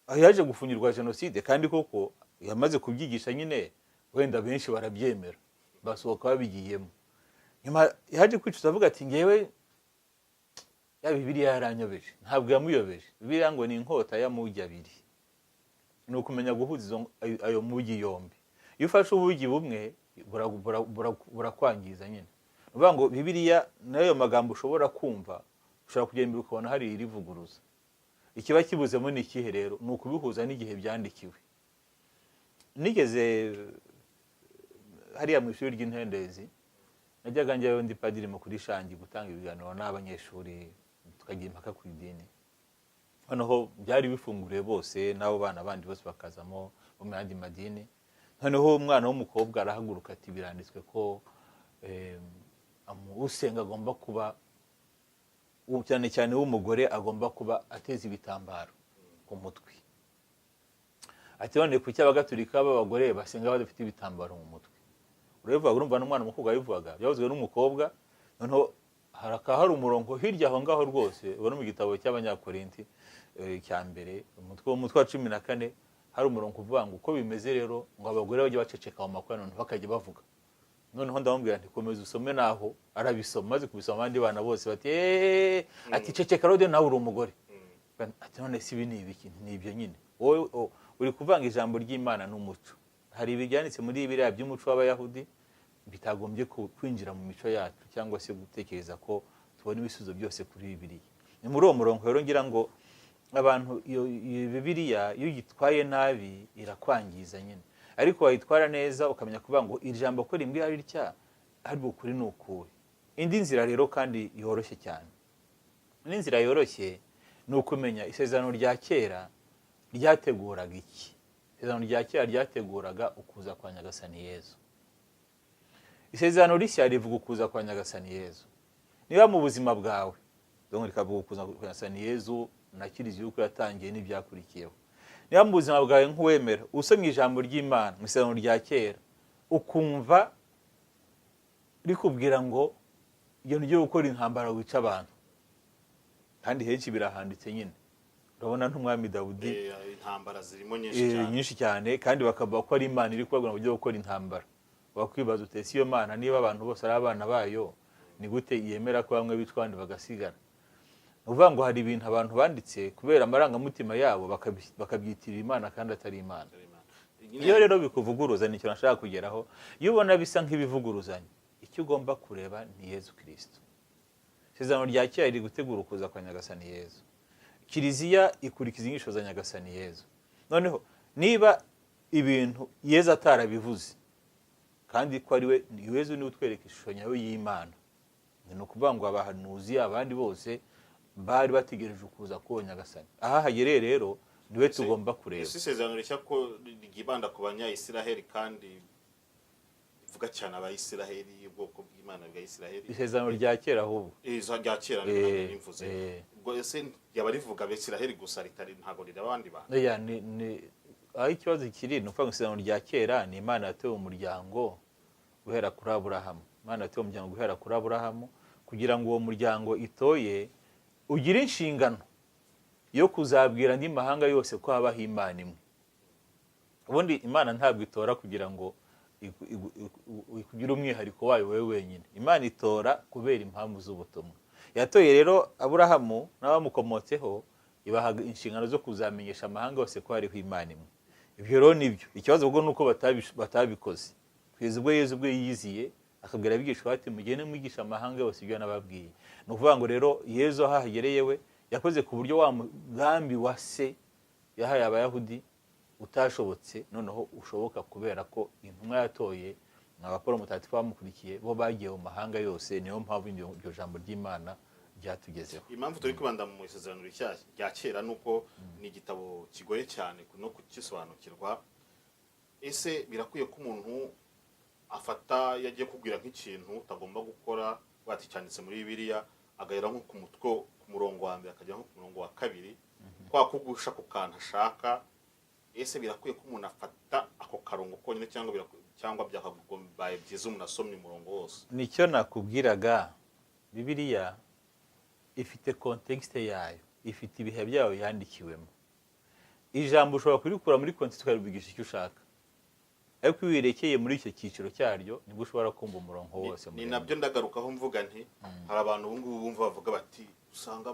aho yaje gufungirwa jenoside kandi koko yamaze kubyigisha nyine wenda benshi barabyemera basohoka babigiyemo nyuma yaje kwicuza avuga ati ngewe ya Bibiriya yaranyobeje ntabwo yamuyobeje Bibiriya ngo ni inkota y'amugi abiri ni ukumenya guhuza ayo mugi yombi iyo ufashe ubugi bumwe burakwangiza nyine uvuga ngo Bibiriya nayo magambo ushobora kumva ushobora kugenda ukabona hari irivuguruza ikiba kibuzemo ni ikihe rero ni ukubihuza n'igihe byandikiwe. Nigeze hariya mu ishuri ry'intendezi najyaga njyayo ndi padiri mu kuri Shangi gutanga ibiganiro n'abanyeshuri tukagira impaka ku idini noneho byari bifunguriye bose n'abo bana bandi bose bakazamo mu yandi madini noneho umwana w'umukobwa arahaguruka ati biranditswe ko usenga agomba kuba cyane cyane w'umugore agomba kuba ateza ibitambaro ku mutwe ati none ku cy'abagatulika b'abagore basenga badafite ibitambaro mu mutwe urumva n'umwana umukobwa yabivugaga byavuzwe n'umukobwa noneho hari umurongo hirya aho ngaho rwose ubona mu gitabo cy'Abanyakorinti cya mbere umutwe wa 14 hari umurongo uvuga ngo uko bimeze rero ngo abagore bajye baceceka mu makoraniro bakajya bavuga noneho ndamubwira nti komeza usome naho arabisoma maze kubisoma abandi bana bose bati ati ceceka rode nawe uri umugore ati none si ibi ni ibiki ni ibyo nyine wowe uri kuvanga ijambo ry'Imana n'umuco hari ibijyanitse muri Bibiriya by'umuco w'Abayahudi bitagombye kwinjira mu mico yacu cyangwa se gutekereza ko tubona ibisubizo byose kuri Bibiriya. Ni muri uwo murongo rero ngira ngo abantu iyo Bibiriya iyo yitwaye nabi irakwangiza nyine ariko wayitwara neza ukamenya kuvuga ngo iri jambo ko rimbwira ari rya ariko kuri nukuwe. Indi nzira rero kandi yoroshye cyane n'inzira yoroshye ni ukumenya isezerano rya kera ryateguraga iki. Isezerano rya kera ryateguraga ukuza kwa Nyagasani Yezu. Isezerano rishya rivuga ukuza kwa Nyagasani Yezu. Niba mu buzima bwawe donc rikavuga ukuza kwa Nyagasani Yezu na kiriziya uko yatangiye n'ibyakurikiyeho. Niba mu buzima bwawe nk'uwemera usomye ijambo ry'Imana mu isezerano rya kera ukumva rikubwira ngo iyo ngiye gukora intambara wica abantu kandi henshi birahanditse nyine urabona n'umwami Dawudi intambara zirimo nyinshi cyane kandi bakavuga ko ari Imana iri kubabwira ngo ujye gukora intambara wakwibaza utese iyo Mana niba abantu bose ari abana bayo ni gute yemera ko bamwe bicwa abandi bagasigara. Uvuga ngo hari ibintu abantu banditse kubera amarangamutima yabo bakabyitirira Imana kandi atari Imana. Iyo rero bikuvuguruza nicyo nashaka kugeraho iyo ubona bisa nk'ibivuguruzanya icyo ugomba kureba ni Yezu Kristo. Isezerano rya kera riri gutegura ukuza kwa Nyagasani Yezu. Kiliziya ikurikiza inyigisho za Nyagasani Yezu. Noneho niba ibintu Yezu atarabivuze kandi ko ari we Yezu ni utwereka ishusho nyayo y'Imana ni ukuvuga ngo abahanuzi abandi bose bari bategereje ukuza kwa Nyagasani. Aha hagereye rero niwe tugomba kureba. Isezerano rishya ko rigibanda ku Banyayisiraheli kandi ivuga cyane Abayisiraheli ubwoko Imana ya Isiraheli. Isezerano rya kera ahubwo. Izo rya kera nimvuze. Ubwo ese yaba rivuga Abisiraheli gusa ritari ntago riraba abandi bantu. Oya aho ikibazo kiri ni ukuvuga ngo isezerano rya kera ni Imana yatewe umuryango guhera kuri Aburahamu. Imana yatewe umuryango guhera kuri Aburahamu kugira ngo uwo muryango itoye ugire inshingano yo kuzabwira andi mahanga yose ko habaho Imana imwe. Ubundi Imana ntabwo itora kugira ngo kugira umwihariko wayo wewe wenyine. Imana itora kubera impamvu z'ubutumwa. Yatoye rero Aburahamu n'abamukomotseho ibaha inshingano zo kuzamenyesha amahanga yose ko hariho Imana imwe. Ibyo rero nibyo. Ikibazo ubwo nuko batabikoze. Kugeza ubwo Yesu ubwo yiyiziye akabwira abigishwa bati mugende mwigisha amahanga yose ibyo nababwiye. Ni ukuvuga ngo rero Yesu aho ahagereye we yakoze ku buryo wa mugambi wa se yahaye Abayahudi utashobotse noneho ushoboka kubera ko intumwa yatoye n'abapolo mutagatifu bamukurikiye bo bagiye mu mahanga yose. Niyo mpamvu iryo jambo ry'Imana ryatugezeho. Impamvu turi kwibanda mu isezerano rya kera nuko ni igitabo kigoye cyane no kugisobanukirwa. Ese birakwiye ko umuntu afata yagiye kubwira nk'ikintu utagomba gukora bati cyanditse muri Bibiriya agahera nko ku mutwe ku murongo wa mbere akajya nko ku murongo wa kabiri kwa kugusha ku kantu ashaka. Ese birakwiye ko umuntu afata ako karongo konyine cyangwa byakagombaye byiza umuntu asomye umurongo wose? Nicyo nakubwiraga, Bibiriya ifite context yayo, ifite ibihe byayo yandikiwemo. Ijambo ushobora kurikura muri context ukaribigisha icyo ushaka, ariko iyo wirekeye muri icyo cyiciro cyaryo nibwo ushobora kumva umurongo wose. Ni nabyo ndagarukaho mvuga nti hari abantu ubu ngubu bumva bavuga bati usanga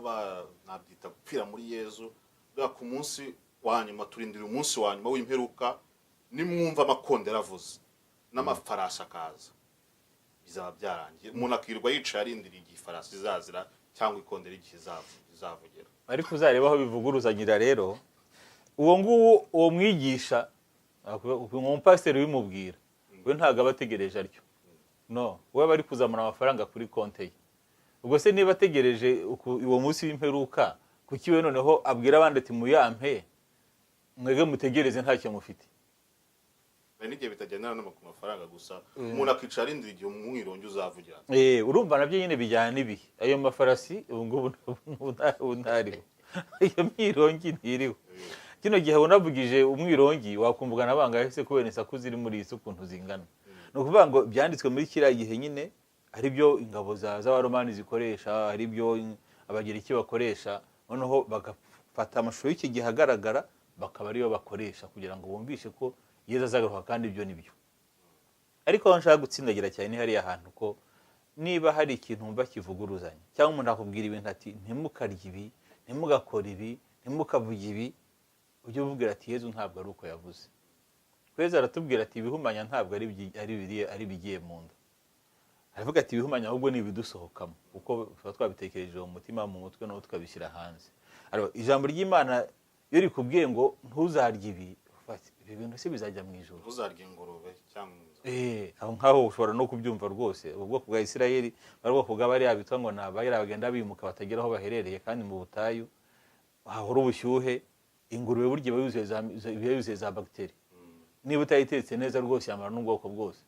nabyita gupfira muri Yezu ku munsi wa nyuma, turindira umunsi wa nyuma w'imperuka nimwumva amakondera avuze n'amafarasi akaza bizaba byarangiye. Umuntu akirirwa yicaye arindiriye igihe ifarasi izazira cyangwa ikondera igihe izavugira. Ariko uzareba aho bivuguruzanyira rero uwo mwigisha umupasiteri wimubwira we ntabwo aba ategereje atyo. No, we bari kuzamura amafaranga kuri konte ye. Ubwo se niba ategereje uwo munsi w'imperuka kuki we noneho abwira abandi ati muyampe mwege mutegereze ntacyo mufite? N'igihe bitagendana no ku mafaranga gusa umuntu akicara arindira igihe umwirongi uzavugira. Urumva nabyo nyine bijyana n'ibihe. Ayo mafarasi ubu ngubu ntariho, iyo mwirongi ntiriho. Kino gihe unavugije umwirongi wakumvuga nabangahe se kubera isaku ziri muri isi ukuntu zingana. No kuvuga ngo byanditswe muri kiriya gihe nyine ari byo ingabo z'Abaromani zikoresha, ari byo Abagereki bakoresha, noneho bagafata amashusho y'iki gihe agaragara bakaba ariyo bakoresha kugira ngo bumvishe ko Yesu azagaruka kandi ibyo nibyo. Ariko aho nshaka gutsindagira cyane ni hariya hantu ko niba hari ikintu umva kivuguruzanya cyangwa umuntu akubwira ibintu ati ntimukarye ibi, ntimugakore ibi, ntimukavuge ibi, ujye ububwira ati Yesu ntabwo ari uko yavuze. Yesu aratubwira ati ibihumanya ntabwo ari bigiye mu nda. Aravuga ati ibihumanya ahubwo ni ibidusohokamo kuko twabitekereje mu mutima mu mutwe no tukabishyira hanze. Ijambo ry'Imana iyo rikubwiye ngo ntuzarye ibi bintu se bizajya mu ijuru. Ntuzarye ingurube cyangwa aho ngaho ushobora no kubyumva rwose. Ubwoko bwa Isirayeli bari ubwoko bw'abari bitwa ngo nabayira bagenda bimuka batagera aho baherereye kandi mu butayu hahora ubushyuhe. Ingurube burya yuzuye za bagiteri, niba utayitetse neza rwose yamara n'ubwoko bwose.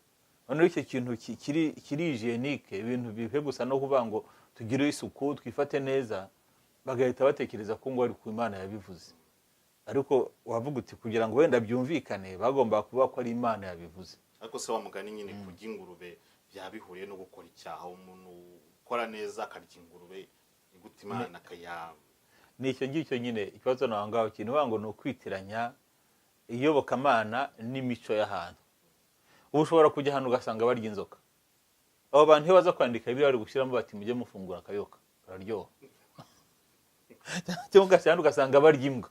Noneho icyo kintu kiri hygienique, ibintu bihe gusa no kuvuga ngo tugire isuku twifate neza, bagahita batekereza ko ngo ari ku Imana yabivuze. Ariko wavuga uti kugira ngo wenda byumvikane bagomba kuba ko ari Imana yabivuze. Ariko se wamugani nyine kurya ingurube byabihuriye no gukora icyaha? Umuntu ukora neza akarya ingurube ni gute Imana akayama? Nicyo ngicyo nyine ikibazo naho ngaho kintu ngo ni ukwitiranya iyobokamana n'imico y'ahantu. Ubu ushobora kujya hano ugasanga barya inzoka. Abo bantu iyo baza kwandika ibyo bari gushyiramo bati mujye mufungura akayoka kararyoha. Cyangwa ugasanga barya imbwa.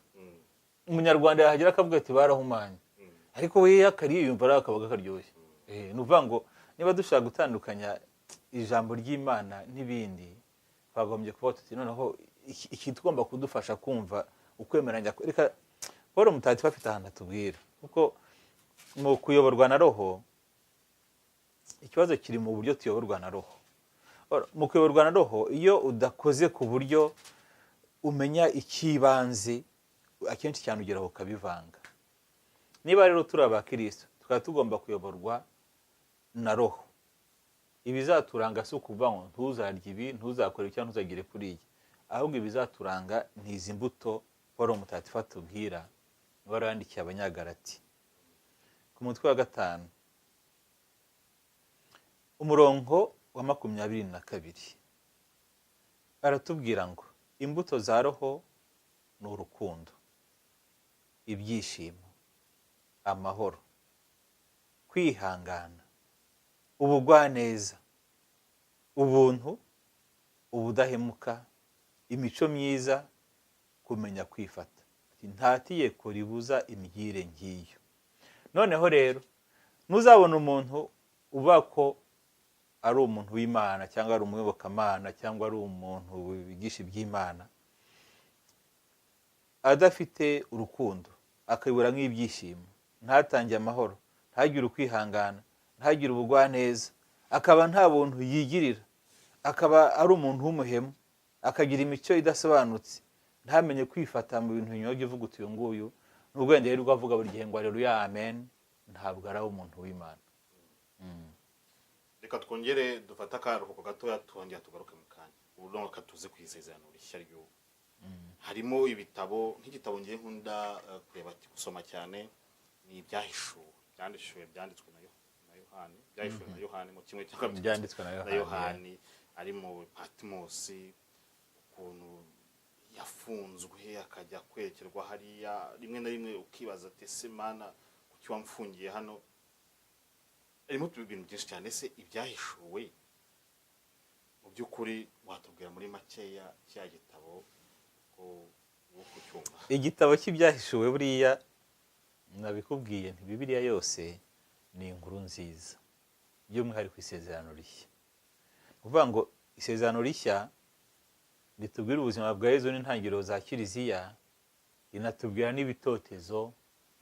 Umunyarwanda yahagira akavuga ati barahumanye, ariko we yakariye yumva ari akabaga karyoshye. Ni ukuvuga ngo niba dushaka gutandukanya ijambo ry'Imana n'ibindi twagombye kuba tuti noneho iki tugomba kudufasha kumva ukwemeranya. Reka Paul mutagatifu afite ahantu atubwira kuko mu kuyoborwa na Roho ikibazo kiri mu buryo tuyoborwa na Roho. Mu kuyoborwa na Roho iyo udakoze ku buryo umenya ikibanze akenshi cyane ugeraho ukabivanga. Niba rero turi abakristo tukaba tugomba kuyoborwa na Roho, ibizaturanga si ukuvuga ngo ntuzarye ibi, ntuzakore ibi cyangwa ntuzagire kuri iyi, ahubwo ibizaturanga ni izi mbuto Paulo mutagatifu atubwira niwe wari yandikiye abanyagalati ku mutwe wa 5 umurongo wa 22 aratubwira ngo imbuto za roho ni urukundo, ibyishimo, amahoro, kwihangana, ubugwaneza, ubuntu, ubudahemuka, imico myiza, kumenya kwifata. Nta tegeko ribuza imigire ngiyo. Noneho rero ntuzabona umuntu uba ko ari umuntu w'Imana cyangwa ari umuyobokamana cyangwa ari umuntu wigisha iby'Imana adafite urukundo, akabura nk'ibyishimo, ntatange amahoro, ntagire ukwihangana, ntagire ubugwaneza, akaba nta buntu yigirira, akaba ari umuntu w'umuhemu, akagira imico idasobanutse, ntamenye kwifata mu bintu binyuranye, uvuga uti uyu nguyu n'ubwenge rero avuga buri gihe ngo haleluya amen, ntabwo ari umuntu w'Imana. Reka twongere dufata akaruhuko gatoya twongera tugaruke mu kanya. Ubu katuze kwisezerano rishya ryo. Harimo ibitabo nk'igitabo ngiye nkunda kureba gusoma cyane ni ibyahishuwe, byanditswe na Yohani, byahishuwe na Yohani mu kimwe cyangwa byanditswe na Yohani ari mu Patmos, ukuntu yafunzwe akajya kwerekerwa hariya, rimwe na rimwe ukibaza ati ese Mana kuki wamfungiye hano. Harimo ibintu byinshi cyane. Ese ibyahishuwe mu by'ukuri watubwira muri makeya cya gitabo ko kucyumva? Igitabo cy'ibyahishuwe buriya nabikubwiye nti Bibiriya yose ni inkuru nziza, by'umwihariko isezerano rishya. Kuvuga ngo isezerano rishya ritubwira ubuzima bwa Yesu n'intangiriro za Kiliziya, rinatubwira n'ibitotezo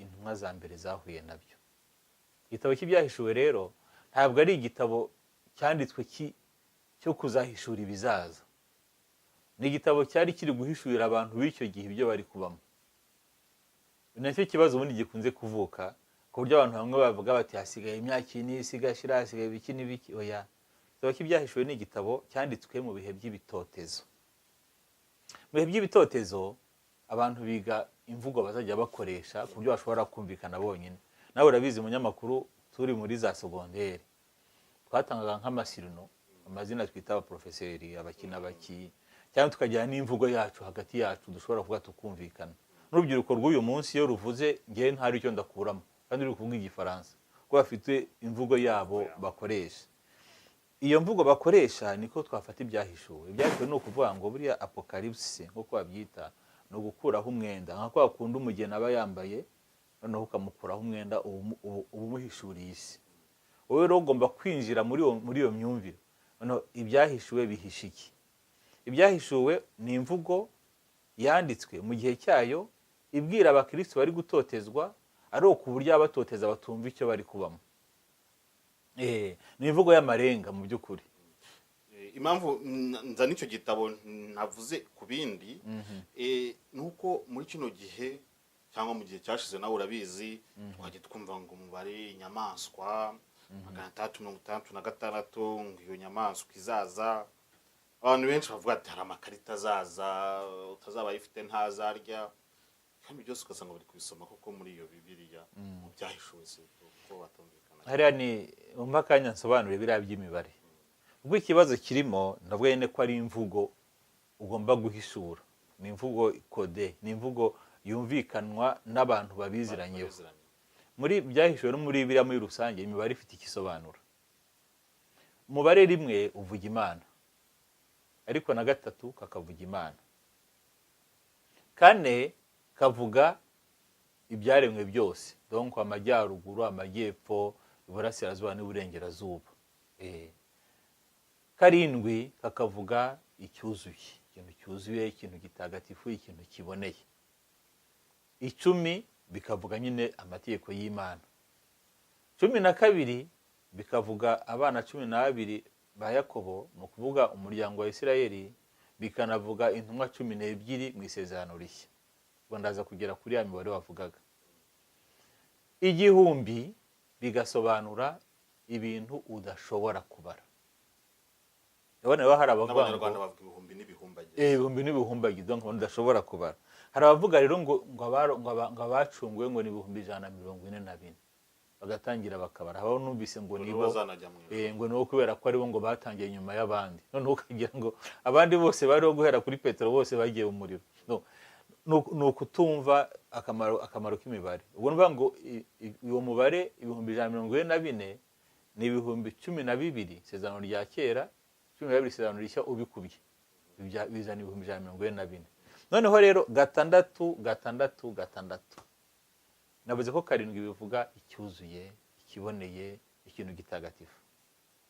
intumwa za mbere zahuye nabyo. Igitabo cy'ibyahishuwe rero ntabwo ari igitabo cyanditswe cyo kuzahishura ibizaza. Ni igitabo cyari kiri guhishurira abantu b'icyo gihe ibyo bari kubamo. Nacyo kibazo ubundi gikunze kuvuka, ku buryo abantu bamwe bavuga bati hasigaye imyaka ine, sigashira, hasigaye biki n'ibiki. Oya, igitabo cy'ibyahishuwe ni igitabo cyanditswe mu bihe by'ibitotezo. Mu bihe by'ibitotezo abantu biga imvugo bazajya bakoresha ku buryo bashobora kumvikana bonyine. Nawe urabizi munyamakuru, turi muri za segonderi twatangaga nk'amasirino, amazina twita abaprofeseri, abakina baki, cyangwa tukagira n'imvugo yacu hagati yacu dushobora kuvuga tukumvikana. N'urubyiruko rw'uyu munsi iyo ruvuze ngiye ntari icyo ndakuramo, kandi ruri kuvuga igifaransa ko bafite imvugo yabo bakoresha. Iyo mvugo bakoresha niko twafata ibyahishuwe. Ibyahishuwe ni ukuvuga ngo buriya apocalypse nk'uko babyita ni ugukuraho umwenda, nka kwa kundi umugeni aba yambaye noneho ukamukuraho umwenda ubumuhishuriye isi. Wowe rero ugomba kwinjira muri iyo myumvire. Noneho ibyahishuwe bihisha iki? Ibyahishuwe ni imvugo yanditswe mu gihe cyayo ibwira abakristo bari gutotezwa, ari ku buryo abatoteza batumva icyo bari kubamo. Ni imvugo y'amarenga mu by'ukuri. Impamvu nza n'icyo gitabo navuze ku bindi nuko muri kino gihe cyangwa mu gihe cyashize nawe urabizi twagiye twumva ngo umubare inyamaswa 366 ngo iyo nyamaswa izaza. Abantu benshi bavuga ati hari amakarita azaza, utazaba yifite ntazarya, kandi byose ugasanga bari kubisoma koko muri iyo Bibiriya mu byahishuwe ko batumvikana. Hariya ni umva kanya nsobanure biriya by'imibare. Ubwo ikibazo kirimo ndavuga yene ko ari imvugo ugomba guhishura. Ni imvugo kode, ni imvugo yumvikanwa n'abantu babiziranyeho. Muri byahishuwe no muri Bibiriya muri rusange imibare ifite ikisobanura. Umubare rimwe uvuga Imana, ariko na gatatu kakavuga Imana. Kane kavuga ibyaremwe byose, donc amajyaruguru, amajyepfo, iburasirazuba n'uburengerazuba. Karindwi kakavuga icyuzuye, ikintu cyuzuye, ikintu gitagatifu, ikintu kiboneye. 10 bikavuga nyine amategeko y'Imana. 12 bikavuga abana 12 ba Yakobo, no kuvuga umuryango wa Isirayeli, bikanavuga intumwa 12 mu isezerano rishya. Ubwo ndaza kugera kuri ya mibare wavugaga. 1000 bigasobanura ibintu udashobora kubara. ndabona hari abavuga n'abanyarwanda bavuga ibihumbi n'ibihumbagiza ibihumbi n'ibihumbagiza donc ndashobora kubara. Hari abavuga rero ngo abacunguwe ngo ni ibihumbi 144 bagatangira bakabara. Aho numvise ngo nibo ngo no kubera ko ari bo ngo batangiye nyuma y'abandi, noneho ukagira ngo abandi bose bariho guhera kuri Petero bose bagiye mu muriro. No kutumva akamaro k'imibare. Ubwo nvuga ngo uwo mubare ibihumbi 144 ni ibihumbi 12 isezerano rya kera, 12 isezerano rishya ubikubye bizana ibihumbi 144. Noneho rero gatandatu navuze ko karindwi bivuga icyuzuye, ikiboneye, ikintu gitagatifu.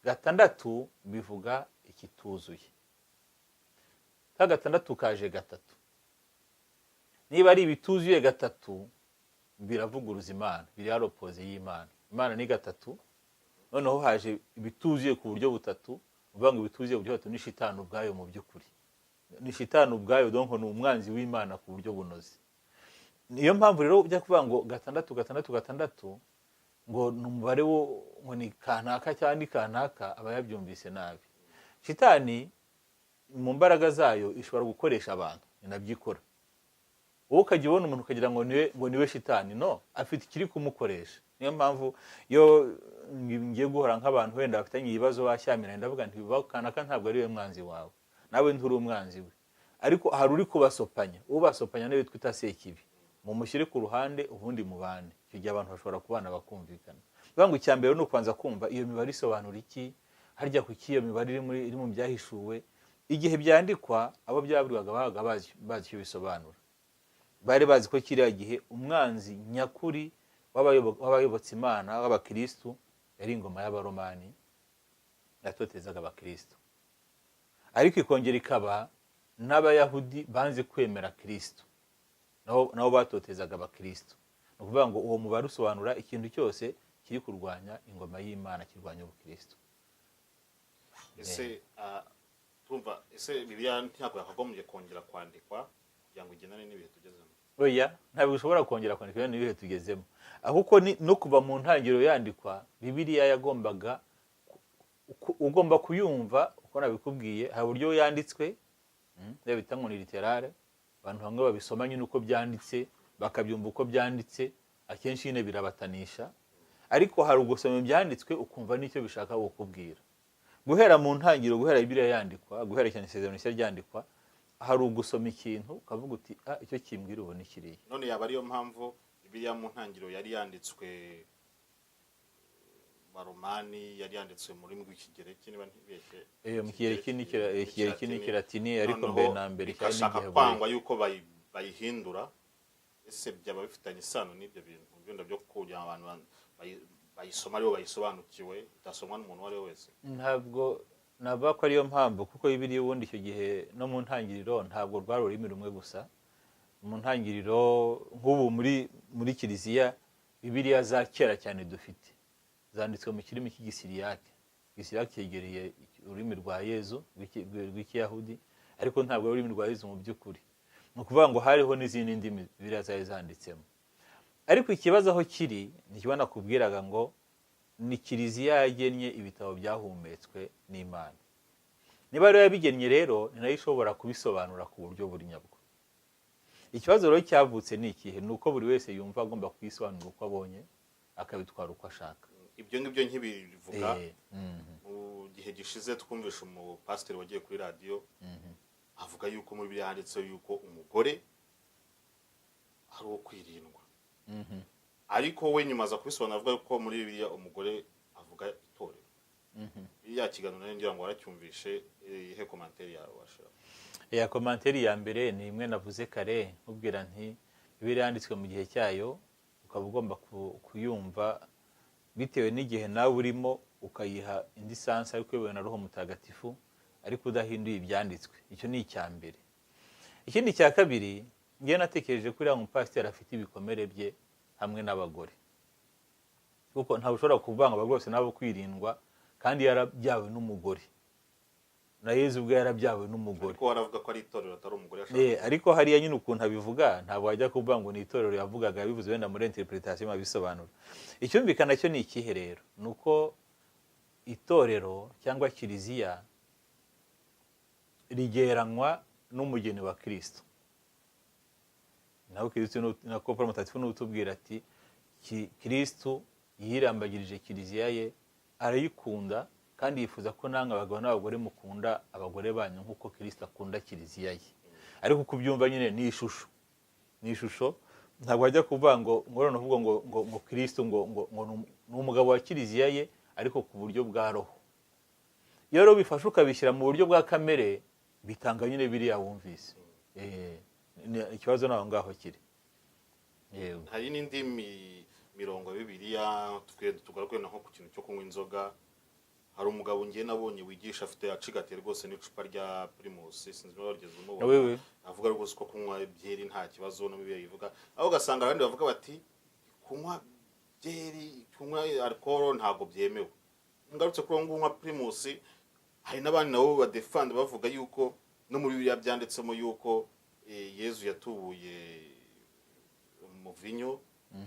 Gatandatu bivuga ikituzuye. Ka gatandatu kaje gatatu. Niba ari ibituzuye gatatu biravuguruza Imana, biri haropoze y'Imana. Imana ni gatatu. Noneho haje ibituzuye ku buryo butatu, uvuga ngo ibituzuye ku buryo butatu ni shitani ubwayo mu by'ukuri. Ni shitani ubwayo donc ni umwanzi w'Imana ku buryo bunoze. Niyo mpamvu rero ujya kuvuga ngo gatandatu ngo numubare wo ngo ni kanaka cyane kanaka aba yabyumvise nabi. Shitani mu mbaraga zayo ishobora gukoresha abantu, inabyikora. Wowe ukajya ubona umuntu ukagira ngo niwe shitani, no, afite ikiri kumukoresha. Niyo mpamvu yo ngiye guhora nk'abantu wenda bafitanye ibibazo bashyamira ndavuga nti kanaka ntabwo ari we mwanzi wawe, nawe nturi umwanzi we, ariko hari uri kubasopanya. Ubasopanya nawe twita sekibi, mumushyire ku ruhande ubundi mubane. Icyo gihe abantu bashobora kubana bakumvikana. Ngo icyambere no kwanza kumva iyo mibare isobanura iki, harya ku kiyo mibare iri mu byahishuwe. Igihe byandikwa abo byabwirwaga bahaga bazi icyo bisobanura. Bari bazi ko kiriya gihe umwanzi nyakuri w'abayobotse Imana w'abakristo yari ingoma y'abaromani yatotezaga abakristo, ariko ikongera ikaba n'abayahudi banze kwemera Kristo nabo batotezaga abakristo. No kuvuga ngo uwo mubare usobanura ikintu cyose kiri kurwanya ingoma y'Imana, kirwanya ubukristo. Ese Bibiriya ntabwo yakagombye kongera kwandikwa kugira ngo igendane n'ibihe tugezemo? Oya, ntabwo ushobora kongera kwandikwa n'ibihe tugezemo. Ahubwo no kuva mu ntangiriro yandikwa, Bibiriya yagombaga ugomba kuyumva uko nabikubwiye. Hari uburyo yanditswe bita ngo ni literale, abantu bamwe babisoma nyine uko byanditse bakabyumva uko byanditse, akenshi nyine birabatanisha. Ariko hari ugusoma ibyanditswe ukumva n'icyo bishaka kukubwira. Guhera mu ntangiriro, guhera Bibiriya yandikwa, guhera cyane isezerano rishya ryandikwa, hari ugusoma ikintu ukavuga uti icyo kimbwira ubu ni kiriya. None yaba ariyo mpamvu Bibiriya mu ntangiriro yari yanditswe Baromani, yari yanditswe mu rurimi rw'ikigereki niba ntibeshye. Mu kigereki n'ikilatini, ariko mbere na mbere cyane n'igihe kwangwa yuko bayihindura. Ese byaba bifitanye isano n'ibyo bintu byenda byo kugira abantu bayisoma aribo bayisobanukiwe, itasomwa n'umuntu wari wese? Ntabwo naba ko ariyo mpamvu, kuko Bibiriya ubundi icyo gihe no mu ntangiriro ntabwo rwari ururimi rumwe gusa. Mu ntangiriro nk'ubu muri kiliziya, Bibiriya za kera cyane dufite zanditswe mu kirimi cy'igisiriyake. Igisiriyake cyegereye ururimi rwa Yezu rw'Ikiyahudi, ariko ntabwo ari ururimi rwa Yezu mu by'ukuri. Ni ukuvuga ngo hariho n'izindi ndimi Bibiriya zari zanditsemo. Ariko ikibazo aho kiri ni cyo nakubwiraga ngo ni kiliziya yagennye ibitabo byahumetswe n'Imana. Niba rero yabigennye rero, ni nayo ishobora kubisobanura ku buryo buri nyabwo. Ikibazo rero cyavutse ni ikihe? Ni uko buri wese yumva agomba kubisobanura uko abonye, akabitwara uko ashaka. Ibyo ngibyo nkibivuga mu gihe gishize twumvisha umupasiteri wagiye kuri radio avuga yuko muri Bibiriya handitse yuko umugore ari uwo kwirindwa. Ariko we nyuma aza kubisobanura avuga yuko muri Bibiriya umugore avuga itorero. Iya kiganiro nayo ngira ngo waracyumvishe, ihe commentaire yawe washira? Ya commentaire ya mbere ni imwe navuze kare, ubwira nti Bibiriya yanditswe mu gihe cyayo, ukaba ugomba kuyumva bitewe n'igihe nawe urimo, ukayiha indi sansa ariko yewe na Roho Mutagatifu, ariko udahinduye ibyanditswe. Icyo ni icya mbere. Ikindi cya kabiri, ngiye natekereje kuri uriya mupasiteri afite ibikomere bye hamwe n'abagore, kuko ntabwo ushobora kuvanga abagore bose nabo kwirindwa kandi yarabyawe n'umugore. Na Yezu ubwe yarabyawe n'umugore. Ariko waravuga ko ari itorero atari umugore yashaka. Ariko hariya nyine ukuntu abivuga, ntabwo wajya kuvuga ngo ni itorero yavugaga, yabivuze wenda muri interpretation babisobanura. Icyumvikana cyo ni ikihe rero? Nuko itorero cyangwa kiliziya rigeranywa n'umugeni wa Kristo. Naho Kristo na Pawulo mutagatifu n'utubwira ati Kristo yirambagirije kiliziya ye, arayikunda kandi yifuza ko namwe abagabo n'abagore mukunda abagore banyu nk'uko Kristo akunda kiliziya ye. Ariko kubyumva nyine ni ishusho ntabwo wajya kuvuga ngo ngorane uvuga ngo Kristo ngo ni umugabo wa kiliziya ye ariko ku buryo bwa roho. Iyo rero bifasha ukabishyira mu buryo bwa kamere bitanga nyine biriya wumvise. Ikibazo naho ngaho kiri. Hari n'indi mirongo Bibiriya tugaruke nko ku kintu cyo kunywa inzoga. Hari umugabo ngiye nabonye wigisha afite acigatiye rwose n'icupa rya Primus, sinzi niba warigeze umubona. Avuga rwose ko kunywa byeri nta kibazo, no Bibiriya ivuga. Aho gasanga abandi bavuga bati kunywa byeri, kunywa alcohol ntago byemewe. Ngarutse kuri ngo unywa Primus, hari n'abandi nabo badefend bavuga yuko no muri Bibiriya byanditsemo yuko Yezu yatubuye umuvinyo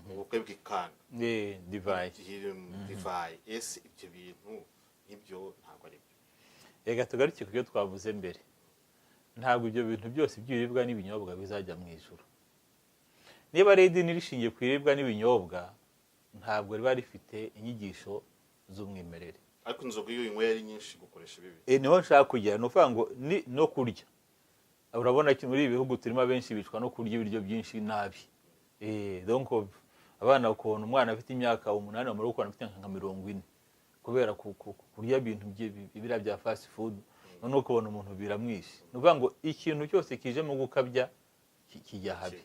ubukwe bw'ikana. Divai. Ese ibyo bintu ibyo ntabwo ari byo. Ega tugaruke ku byo twavuze mbere. Ntabwo ibyo bintu byose by'ibiribwa n'ibinyobwa bizajya mu ijuru. Niba ari idini rishingiye ku biribwa n'ibinyobwa, ntabwo riba rifite inyigisho z'umwimerere. Ariko inzoga iyo inyweye ari nyinshi gukoresha ibi. Niho nshaka kujya, no kuvuga ngo no kurya. Urabona ko muri ibi bihugu turimo abenshi bicwa no kurya ibiryo byinshi nabi. Donc abana ukubona umwana afite imyaka 8 bamara gukora afite nka 40 kubera kurya ibintu bibira bya fast food, none ukubona umuntu biramwishe. Nuvuga ngo ikintu cyose kije mu gukabya kijya habi.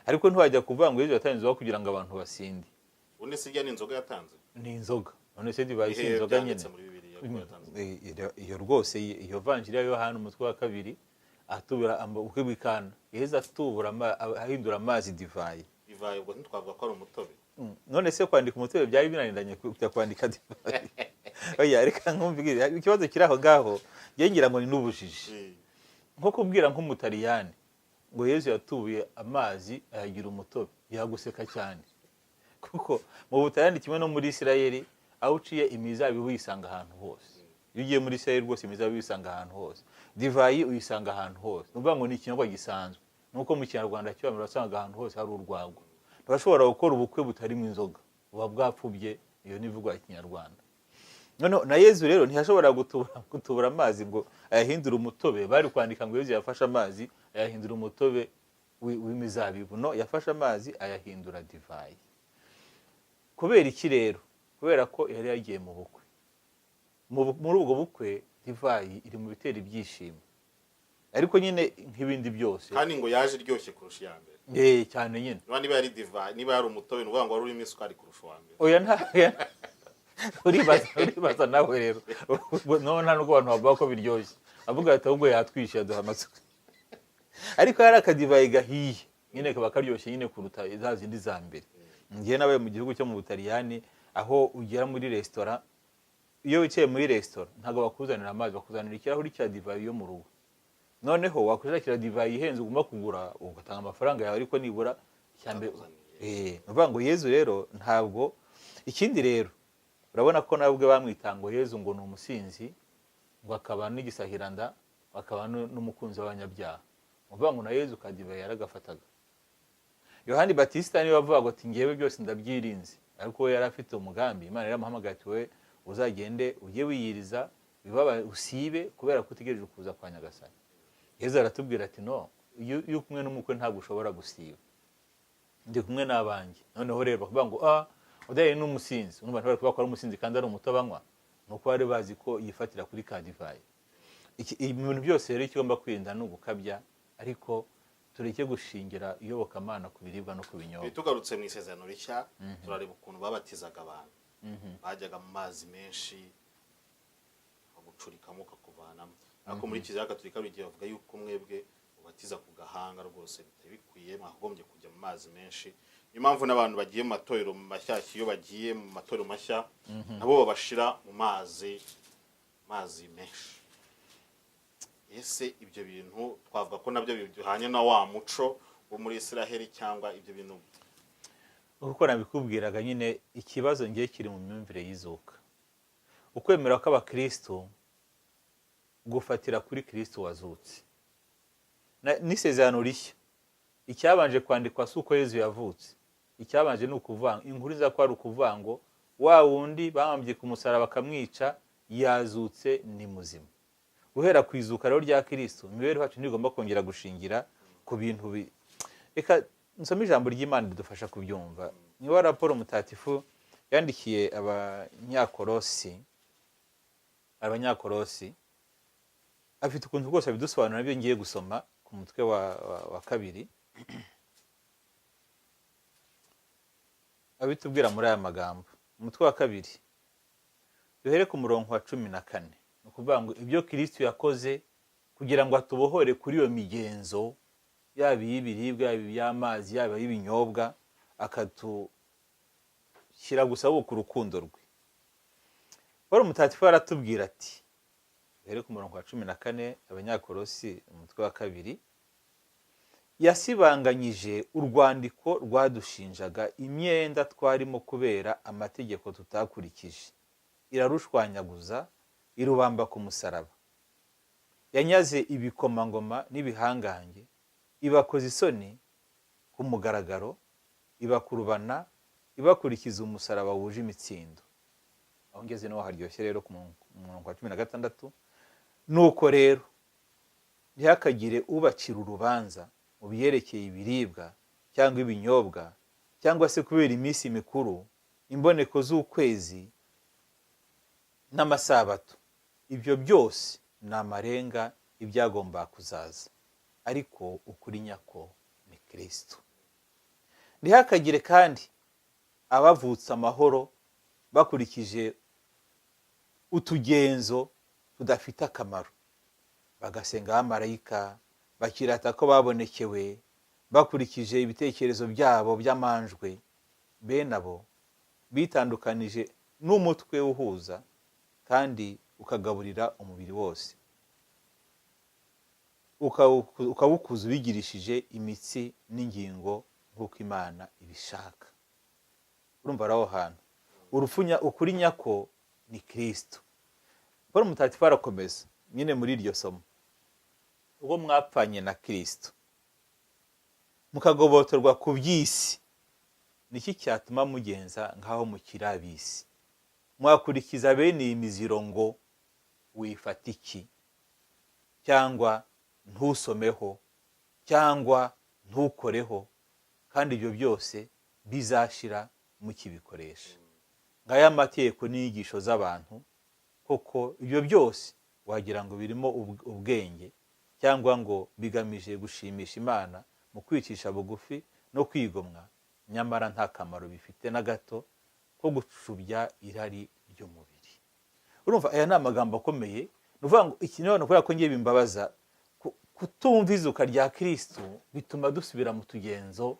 Ariko ntiwajya kuvuga ngo Yesu yatanze kugira ngo abantu basinde. Undi sijya ni inzoga yatanze. Ni inzoga. None se divayi si inzoga nyene. Iyo rwose iyo vanjiri ya Yohana umutwe wa 2 atubura ubukwe bw'ikana. Yesu atubura ahindura amazi divayi. Divayi ubwo ntitwavuga ko ari umutobe. None se kwandika umutobe byari binaniranye kujya kwandika divayi. Oya reka nkumvigire ikibazo kiraho ngaho ngira ngo ni n'ubujiji. Nko kubwira nk'umutaliyani ngo Yesu yatubuye amazi ayagira umutobe, yaguseka cyane. Kuko mu Butaliyani kimwe no muri Isirayeli aho uciye imizabibu uyisanga ahantu hose. Iyo ugiye muri Isirayeli rwose imizabibu uyisanga ahantu hose. Divayi uyisanga ahantu hose. Nuvuga ngo ni ikinyobwa gisanzwe. Nuko mu Kinyarwanda cyo bamurasanga ahantu hose hari urwagwa. Ntibashobora gukora ubukwe butari mu inzoga. Buba bwapfubye, iyo nivuga Kinyarwanda. None na Yesu rero ntiyashobora gutubura amazi ngo ayahindura umutobe. Bari kwandika ngo Yesu yafashe amazi ayahindura umutobe w'imizabibu. No, yafashe amazi ayahindura divayi. Kubera iki rero? Kubera ko yari yagiye mu bukwe. Muri ubwo bukwe divayi iri mu bitera ibyishimo. Ariko nyine nk'ibindi byose. Kandi ngo yaje iryoshye kurusha ya mbere. Cyane nyine. Niba ari divayi, niba ari umutobe nuvuga ngo wari urimo isukari kurusha wa mbere. Oya nta uribaza nawe rero. No nta nubwo abantu bavuga ko biryoshye. Avuga ati ahubwo yatwishyura duha amasuka. Ariko yari akadivayi gahiye. Nyine kaba karyoshye nyine kuruta za zindi za mbere. Ngiye nawe mu gihugu cyo mu Butaliyani aho ugera muri restaurant, iyo wicaye muri restaurant ntago bakuzanira amazi, bakuzanira ikirahuri cya divayi yo mu rugo. Noneho wakushakira divayi ihenze uguma kugura ugatanga amafaranga yawe, ariko nibura cyambe nuvuga ngo Yesu rero ntabwo. Ikindi rero urabona ko nabwe bamwitango Yesu ngo ni umusinzi, ngo akaba n'igisahiranda, akaba n'umukunzi w'abanyabyaha. Nuvuga ngo na Yesu ka divayi yaragafataga. Yohani Batista niwe bavuga ngo ati ngewe byose ndabyirinze, ariko we yari afite umugambi. Imana yaramuhamagaye ati we uzagende ujye wiyiriza bibaba usibe kubera ko utegereje kuza kwa Nyagasani. Yesu aratubwira ati no, iyo kumwe n'umukwe ntabwo ushobora gusiba, ndi kumwe n'abanjye. Noneho rero bakuvuga ngo udaye n'umusinzi, n'umuntu bari kuba ko ari umusinzi kandi ari umutobanywa, nuko bari bazi ko yifatira kuri ka divayi. Ibintu byose rero ikigomba kwirinda no gukabya, ariko tureke gushingira iyobokamana ku biribwa no ku binyobwa. Tugarutse mu isezerano rishya turareba ukuntu babatizaga abantu. Bajyaga mu mazi menshi bagucurikamo kakuvanamo. Ariko muri Kiliziya Gatolika bigiye bavuga yuko mwebwe ubatiza ku gahanga rwose bitabikwiye, mwagombye kujya mu mazi menshi. Niyo mpamvu n'abantu bagiye mu matorero mashyashya, iyo bagiye mu matorero mashya nabo babashira mu mazi menshi. Ese ibyo bintu twavuga ko nabyo biduhanye na wa muco wo muri Isiraheli cyangwa ibyo bintu? Uko nabikubwiraga nyine ikibazo ngiye kiri mu myumvire y'izuka. Ukwemera ko abakristo gufatira kuri Kristo wazutse. N'isezerano rishya icyabanje kwandikwa si uko Yezu yavutse, icyabanje ni ukuvanga inkuru iza ko ari ukuvuga ngo wa wundi bamambye ku musaraba bakamwica yazutse ni muzima. Guhera ku izuka rero rya Kristo imibereho yacu ntigomba kongera gushingira ku bintu reka nsome ijambo ry'Imana ridufasha kubyumva. Niba raporo mutatifu yandikiye abanyakorosi afite ukuntu rwose abidusobanura nabyo ngiye gusoma ku mutwe wa kabiri abitubwira muri aya magambo. Umutwe wa kabiri duhere ku murongo wa 14, ni ukuvuga ngo ibyo Kristo yakoze kugira ngo atubohore kuri iyo migenzo yaba y'ibiribwa yaba y'amazi yaba y'ibinyobwa akatushyira gusaba ku rukundo rwe. Paul mutatifu aratubwira ati duhere ku murongo wa 14 abanyakorosi umutwe wa kabiri, yasibanganyije urwandiko rwadushinjaga imyenda twarimo kubera amategeko tutakurikije, irarushwanyaguza irubamba ku musaraba. Yanyaze ibikomangoma n'ibihangange, ibakoza isoni ku mugaragaro, ibakurubana, ibakurikiza umusaraba wuje imitsindo. Aho ngeze naho haryoshye rero ku murongo wa 16, nuko rero ntihakagire ubacira urubanza mu byerekeye ibiribwa cyangwa ibinyobwa cyangwa se kubera iminsi mikuru, imboneko z'ukwezi n'amasabato. Ibyo byose ni amarenga ibyagomba kuzaza, ariko ukuri nyako ni Kristo. Ntihakagire kandi abavutsa amahoro bakurikije utugenzo tudafite akamaro, bagasenga abamarayika, bakirata ko babonekewe, bakurikije ibitekerezo byabo by'amanjwe. Bene abo bitandukanije n'umutwe uhuza kandi ukagaburira umubiri wose, ukawukuza ubigirishije imitsi n'ingingo nk'uko Imana ibishaka. Urumva aho hantu ukuri nyako ni Kristo. Paul mutatifu arakomeza nyine muri iryo somo, ubwo mwapfanye na Kristo mukagobotorwa ku by'isi, niki cyatuma mugenza nk'aho mukiri ab'isi? Mwakurikiza bene iyi miziro ngo wifata iki, cyangwa ntusomeho, cyangwa ntukoreho, kandi ibyo byose bizashira mukibikoresha. Ngaya amategeko n'inyigisho z'abantu, koko ibyo byose wagira ngo birimo ubwenge, cyangwa ngo bigamije gushimisha Imana mu kwicisha bugufi no kwigomwa, nyamara nta kamaro bifite na gato ko gucubya irari ry'umubiri. Urumva aya ni amagambo akomeye. Nuvuga ngo iki none kubera ko ngiye bimbabaza kutumva izuka rya Kristo bituma dusubira mu tugenzo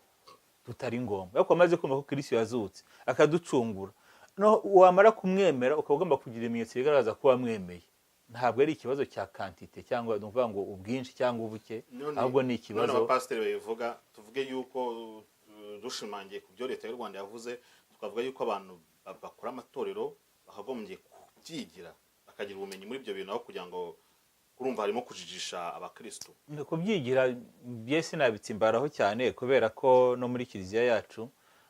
tutari ngombwa. Ariko amaze kumva ko Kristo yazutse akaducungura, no wamara kumwemera ukagomba kugira ibimenyetso bigaragaza ko wamwemeye. Ntabwo ari ikibazo cya quantité cyangwa nuvuga ngo ubwinshi cyangwa ubuke, ahubwo ni ikibazo. None abapasiteri bayivuga, tuvuge yuko dushimangiye ku byo leta y'u Rwanda yavuze, twavuga yuko abantu bakora amatorero bakagombye kubyigira, bakagira ubumenyi muri ibyo bintu, aho kugira ngo urumva harimo kujijisha abakristo. Kubyigira byese nabitsimbaraho cyane, kubera ko no muri kiliziya yacu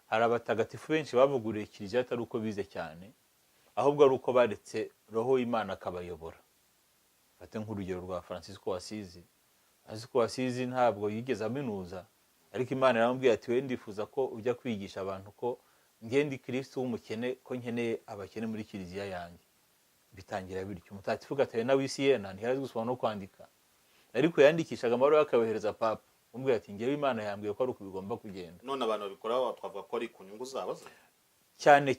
hari abatagatifu benshi bavuguriye kiliziya atari uko bize cyane, ahubwo ari uko baretse roho y'Imana akabayobora. Fate nk'urugero rwa Francisco wasizi ntabwo yigeze aminuza, ariko Imana yaramubwiye ati we ndifuza ko ujya kwigisha abantu ko ngende Kristo w'umukene, ko nkeneye abakene muri kiliziya yanjye. Bitangira bityo. Mutatifu gataye na wisiyena ntiyazi gusoma no kwandika, ariko yandikishaga amabaruwa akayohereza papa, umubwiye ati ngewe Imana yambwiye ko ari uko bigomba kugenda. None abantu babikora twavuga ko ari ku nyungu zabo cyane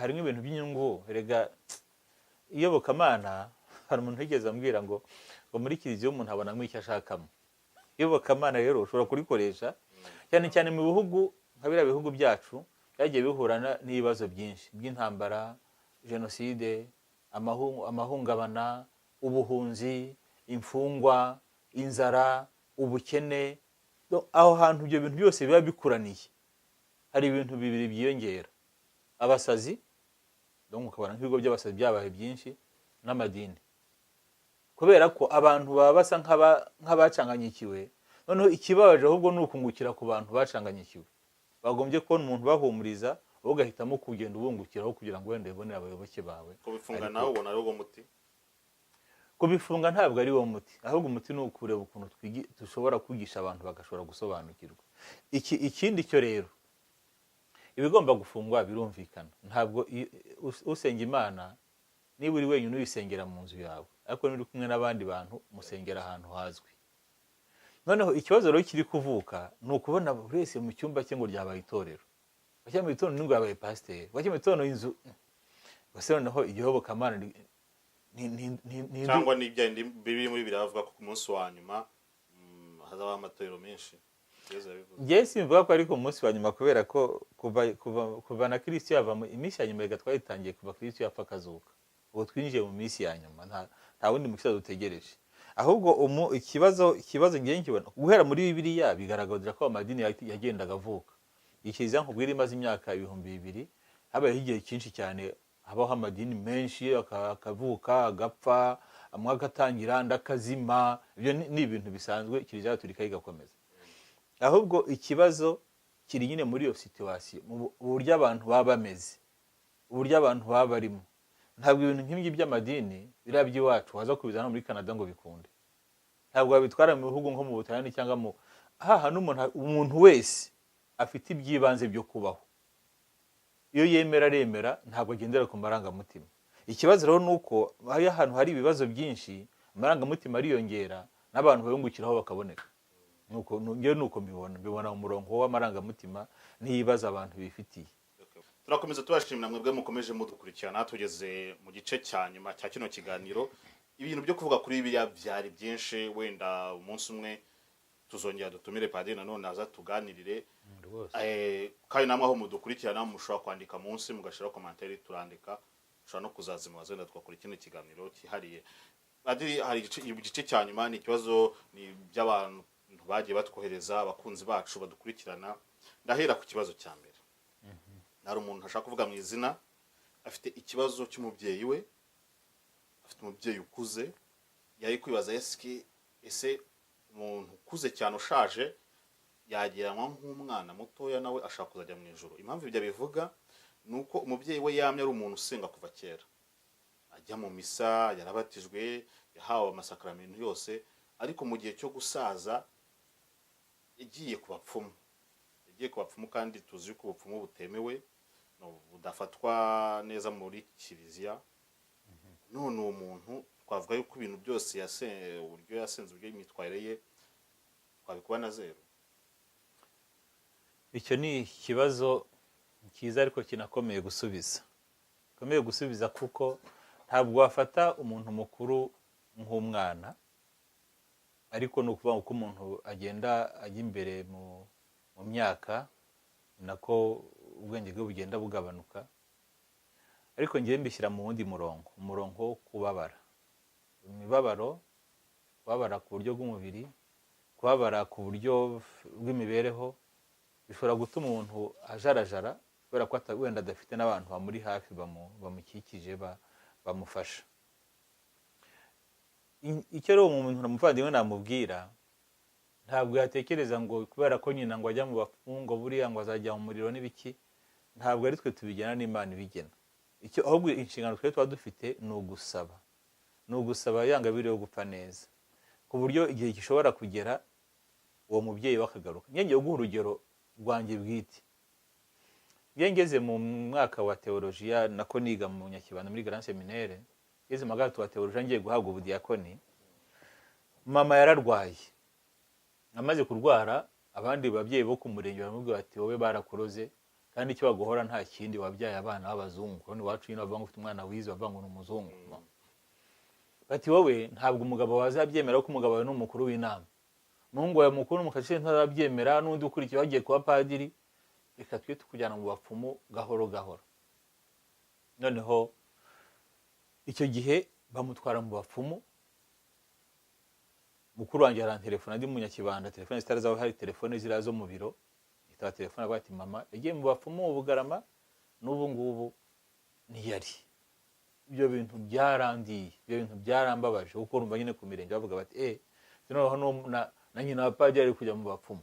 harimo ibintu by'inyungu. Erega iyobokamana, hari umuntu yigeze ambwira ngo muri kiliziya umuntu abonamo icyo ashakamo. Iyobokamana rero ushobora kurikoresha cyane mu bihugu nka biriya bihugu byacu byagiye bihurana n'ibibazo byinshi by'intambara, jenoside, amahungabana, ubuhunzi, imfungwa, inzara, ubukene. Aho hantu ibyo bintu byose biba bikuraniye, hari ibintu bibiri byiyongera: abasazi, donc ukabona nk'ibigo by'abasazi byabaye byinshi, n'amadini. kubera ko abantu baba basa nk'abacanganyikiwe, noneho ikibabaje ahubwo ni ukungukira ku bantu bacanganyikiwe. Bagombye kubona umuntu bahumuriza, wowe ugahitamo kugenda ubungukiraho kugira ngo wenda ubonere abayoboke bawe. Kubifunga nawe ubona ari wo muti? Kubifunga ntabwo ari wo muti, ahubwo umuti ni ukureba ukuntu dushobora kwigisha abantu bagashobora gusobanukirwa. Ikindi cyo rero, ibigomba gufungwa birumvikana. Ntabwo usenga Imana niba uri wenyine uyisengera mu nzu yawe, ariko niba uri kumwe n'abandi bantu musengera ahantu hazwi. Noneho ikibazo rero kiri kuvuka ni ukubona buri wese mu cyumba cye ngo ryabaye itorero, bajya mu gitondo n'ingo yabaye pasiteri, bajya mu gitondo inzu bose. Noneho igihobokamana cyangwa n'ibya bibiri muri biravuga ko ku munsi wa nyuma hazabaho amatorero menshi. Njye simvuga ko ari ku munsi wa nyuma, kubera ko kuva na Kristo yava mu iminsi ya nyuma twayitangiye kuva Kristo yapfa akazuka, ubwo twinjiye mu minsi ya nyuma, nta wundi mukiza dutegereje. Ahubwo ikibazo ngiye nkibona guhera muri Bibiriya bigaragaza ko amadini yagendaga avuka. Ikiriza nkubwira imaze imyaka 2000, habayeho igihe cyinshi cyane habaho amadini menshi akavuka agapfa, amwe agatangira ndakazima. Ibyo ni ibintu bisanzwe, Kiliziya Gatolika igakomeza. Ahubwo ikibazo kiri nyine muri iyo situation, uburyo abantu baba bameze, uburyo abantu baba barimo. Ntabwo ibintu nk'ibyo by'amadini birabye iwacu waza kubizana muri Canada ngo bikunde. Ntabwo babitwara mu bihugu nko mu Butaliyani cyangwa mu umuntu wese afite ibyibanze byo kubaho. Iyo yemera aremera, ntabwo agendera ku marangamutima. Ikibazo rero nuko ahantu hari ibibazo byinshi, amarangamutima ariyongera n'abantu bayungukiraho bakaboneka. Nuko mbibona umurongo w'amarangamutima n'ibibazo abantu bifitiye. Turakomeza tubashimira mwebwe mukomeje mudukurikirana. Tugeze mu gice cya nyuma cya kino kiganiro. Ibintu byo kuvuga kuri Bibiriya byari byinshi, wenda umunsi umwe tuzongera dutumire padiri nanone aza tuganirire. Kandi namwe aho mudukurikirana mushobora kwandika munsi mugashira commentaire turandika, ushobora no kuzazima wenda twakora ikindi kiganiro kihariye. Padiri, hari igice cya nyuma ni ikibazo ni by'abantu bagiye batwohereza, abakunzi bacu badukurikirana. Ndahera ku kibazo cya mbere. Nari umuntu ashaka kuvuga mu izina, afite ikibazo cy'umubyeyi we, afite umubyeyi ukuze, yari kwibaza ese umuntu ukuze cyane ushaje yagiranwa nk'umwana mutoya nawe ashaka kuzajya mu ijuru. Impamvu ibyo bivuga nuko umubyeyi we yamye ari umuntu usenga kuva kera, ajya mu misa, yarabatijwe, yahawe amasakramentu yose, ariko mu gihe cyo gusaza yagiye ku bapfumu, kandi tuzi ko ubupfumu butemewe, budafatwa neza muri Kiliziya. None uwo muntu twavuga yuko ibintu byose uburyo yasenze, uburyo imyitwarire ye twabikuba na zero. Icyo ni ikibazo cyiza ariko kinakomeye gusubiza, kuko ntabwo wafata umuntu mukuru nk'umwana, ariko ni ukuvuga ko umuntu agenda ajya imbere mu myaka nako ubwenge bwe bugenda bugabanuka. Ariko ngiye mbishyira mu wundi umurongo wo kubabara. Imibabaro, kubabara ku buryo bw'umubiri, kubabara ku buryo bw'imibereho, bishobora gutuma umuntu ajarajara kubera ko wenda adafite n'abantu bamuri hafi bamukikije bamufasha. Icyo rero umuntu namuvandimwe namubwira, ntabwo yatekereza ngo kubera ko nyina ngo ajya mu bapfumu ngo buriya ngo azajya mu muriro n'ibiki. Ntabwo ari twe tubigena, n'Imana ibigena. Icyo ahubwo inshingano twe tuba dufite ni ugusaba yangabire yo gupfa neza, ku buryo igihe gishobora kugera uwo mubyeyi wakagaruka. Ngiye guha urugero rwanjye bwite. Ngeze mu mwaka wa teolojiya nako niga mu Nyakibanda muri Grand Seminaire, ngeze mu mwaka wa teolojiya ngiye guhabwa ubudiyakoni, mama yararwaye. Amaze kurwara, abandi babyeyi bo ku murenge baramubwira bati wowe barakuroze, kandi icyo baguhora nta kindi, wabyaye abana b'abazungu. None wacu nyine bavuga ngo ufite umwana wize, bavuga ngo ni umuzungu. Bati wowe ntabwo umugabo wazabyemera ko umugabo wawe ni umukuru w'inama, umuhungu wawe mukuru mukashe ntazabyemera, n'undi ukurikiye wagiye kuba padiri, reka twe tukujyana mu bapfumu gahoro gahoro. Noneho icyo gihe bamutwara mu bapfumu. Mukuru wanjye arantelefona, ndi mu Nyakibanda, telefone zitari zaho, hari telefone zira zo mu biro. Itaba telefone avuga ati mama yagiye mu bapfumu mu Bugarama, n'ubu ngubu ntiyari. ibyo bintu byarandiye, ibyo bintu byarambabaje kuko urumva nyine ku mirenge bavuga bati noneho na nyina wa padiri ari kujya mu bapfumu.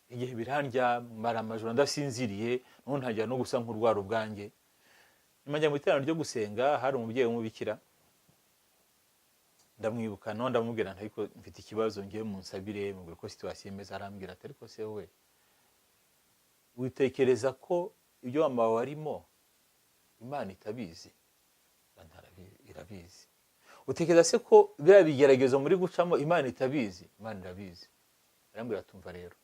Igihe birandya mara amajoro ndasinziriye, n'ubu ntajya no gusa nk'urwara ubwanjye. Nyuma njya mu iterano ryo gusenga, hari umubyeyi w'umubikira, ndamwibuka none ndamubwira nti ariko mfite ikibazo ngiye mu nsabire, mubwira ko situation imeze. Arambwira ati ariko se wowe witekereza ko ibyo mama wawe arimo Imana itabizi? Irabizi. Utekereza se ko biriya bigeragezo muri gucamo Imana itabizi? Imana irabizi. Arambwira tumva rero,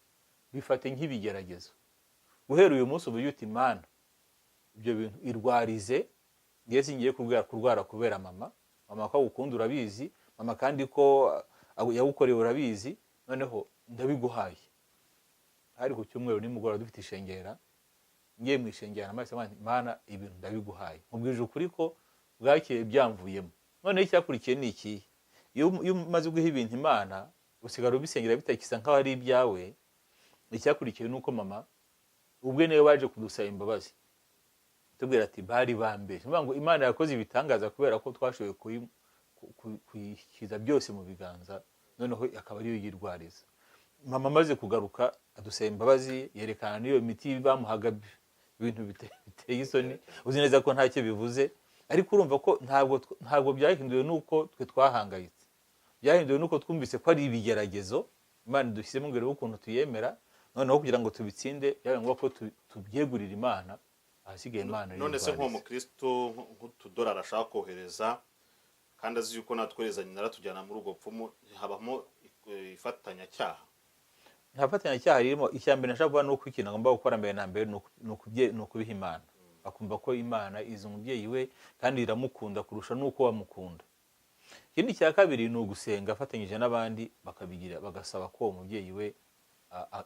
bifate nk'ibigeragezo. Guhera uyu munsi uvuye uti Imana ibyo bintu irwarize, ngiye singiye kurwara kubera mama ko agukunda urabizi, mama kandi ko yagukoreye urabizi, noneho ndabiguhaye. Hari ku cyumweru nimugoroba dufite ishengera, ngiye mu ishengera amaze Imana ibintu ndabiguhaye. Mubwije ukuri ko bwakeye byamvuyemo. None icyakurikiye ni iki? Iyo umaze guha ibintu Imana, usigara ubisengera bitakisa nkaho ari ibyawe. Icyakurikiye nuko mama ubwe niwe baje kudusaba imbabazi, tubwira ati bari bambere. Niyo ngo Imana yakoze ibitangaza kubera ko twashoboye kuyishyiza byose mu biganza, noneho akaba ariyo yirwariza. Mama amaze kugaruka adusaba imbabazi, yerekana n'iyo miti bamuhaga ibintu biteye isoni, uzi neza ko ntacyo bivuze. Ariko urumva ko ntabwo byahinduwe nuko twe twahangayitse, byahinduwe nuko twumvise ko ari ibigeragezo Imana dushyizemo ngere ukuntu tuyemera, noneho kugira ngo tubitsinde byabaye ngombwa ko tubyegurira Imana, ahasigaye Imana. None se nk'uwo mukristo nk'utudolari ashaka kohereza kandi azi yuko natwereza nyina aratujyana muri ubwo pfumu, habamo ifatanyacyaha? Nta fatanyacyaha ririmo. Icyambere nashaka kuvuga nuko ikintu agomba gukora mbere na mbere ni ukubiha Imana, akumva ko Imana izi umubyeyi we kandi iramukunda kurusha nuko wamukunda. Ikindi cya kabiri ni ugusenga afatanyije n'abandi, bagasaba ko uwo mubyeyi we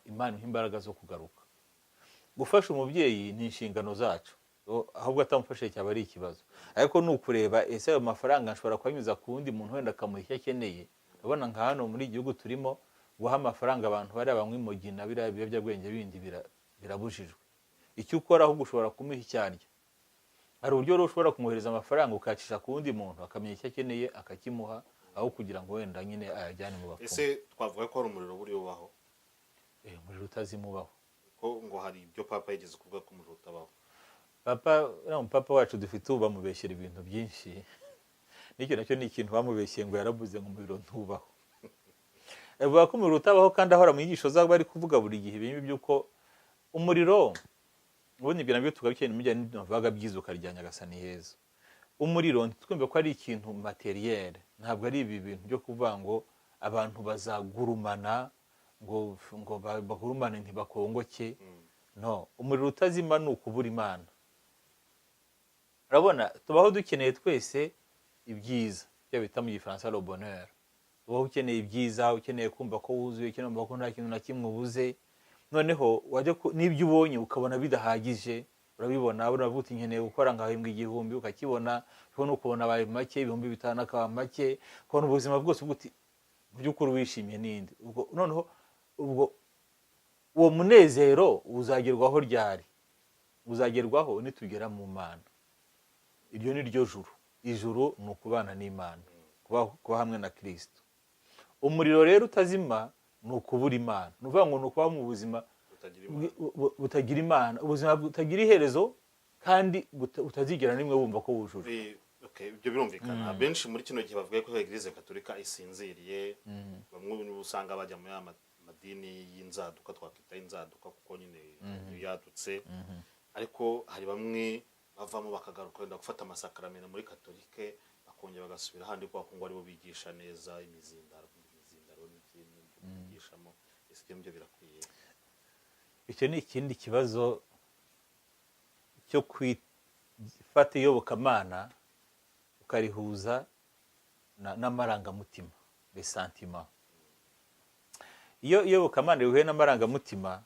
Imana iha imbaraga zo kugaruka. Gufasha umubyeyi ni inshingano zacu, ahubwo atamufashe cyaba ari ikibazo. Ariko ni ukureba ese ayo mafaranga nshobora kuyanyuza ku wundi muntu wenda akamuha icyo akeneye. Urabona nka hano muri igihugu turimo, guha amafaranga abantu bari banywa imogi na biriya biyobyabwenge bindi birabujijwe. Icyo ukora ahubwo ushobora kumuha icyo arya. Hari uburyo rero ushobora kumwohereza amafaranga ukacisha ku wundi muntu akamenya icyo akeneye akakimuha, aho kugira ngo wenda nyine ayajyane mu bapfumu. Ese twavuga ko hari umuriro buri ubaho? Umuriro utazimubaho. Ko ngo hari ibyo papa yigeze kuvuga ko umuriro utabaho. Papa wacu dufite ubu bamubeshyera ibintu byinshi. N'icyo nacyo ni ikintu bamubeshye ngo yaravuze ngo umuriro ntubaho. Avuga ko umuriro utabaho kandi ahora mu nyigisho zabo bari kuvuga buri gihe ibintu by'uko umuriro, ubundi ibyo nabyo tugarukiye n'imijyanye n'ibyo bavuga by'izuka rya Nyagasani Yezu. Umuriro ntitwumve ko ari ikintu materiel, ntabwo ari ibi bintu byo kuvuga ngo abantu bazagurumana, ngo bagurumane ntibakongoke. No, umuriro utazima ni ukubura Imana. Urabona tubaho dukeneye twese ibyiza, byo bita mu Gifaransa le bonheur. Tubaho ukeneye ibyiza, ukeneye kumva ko wuzuye, ukeneye kumva ko nta kintu na kimwe ubuze. Noneho wajya n'ibyo ubonye ukabona bidahagije, urabibona uravuga uti nkeneye gukora ngahembwa 1000 ukakibona, ukabona abaye make 5000 akaba make, kubona ubuzima bwose uguti by'ukuri wishimiye n'indi. Noneho ubwo uwo munezero uzagerwaho ryari? Uzagerwaho nitugera mu Mana. Iryo ni ryo juru. Ijuru ni ukubana n'Imana, kuba hamwe na Kristo. Umuriro rero utazima ni ukubura Imana. Nuvuga ngo ni ukuba mu buzima butagira Imana, ubuzima butagira iherezo kandi utazigera nimwe wumva ko wujuje. Ibyo birumvikana. Benshi muri kino gihe bavuga ko Eglise Katolika isinziriye, bamwe usanga bajya mu madini y'inzaduka, twakita inzaduka kuko nyine yadutse. Ariko hari bamwe bavamo bakagaruka wenda gufata amasakramentu muri Katolike, bakongera bagasubira handi kwa ngo aribo bigisha neza imizindaro n'ikindi bigishamo. Ese ibyo birakwiye? Icyo ni ikindi kibazo cyo kwifata iyobokamana ukarihuza n'amarangamutima, les sentiments. Iyo iyobokamana rihuye n'amarangamutima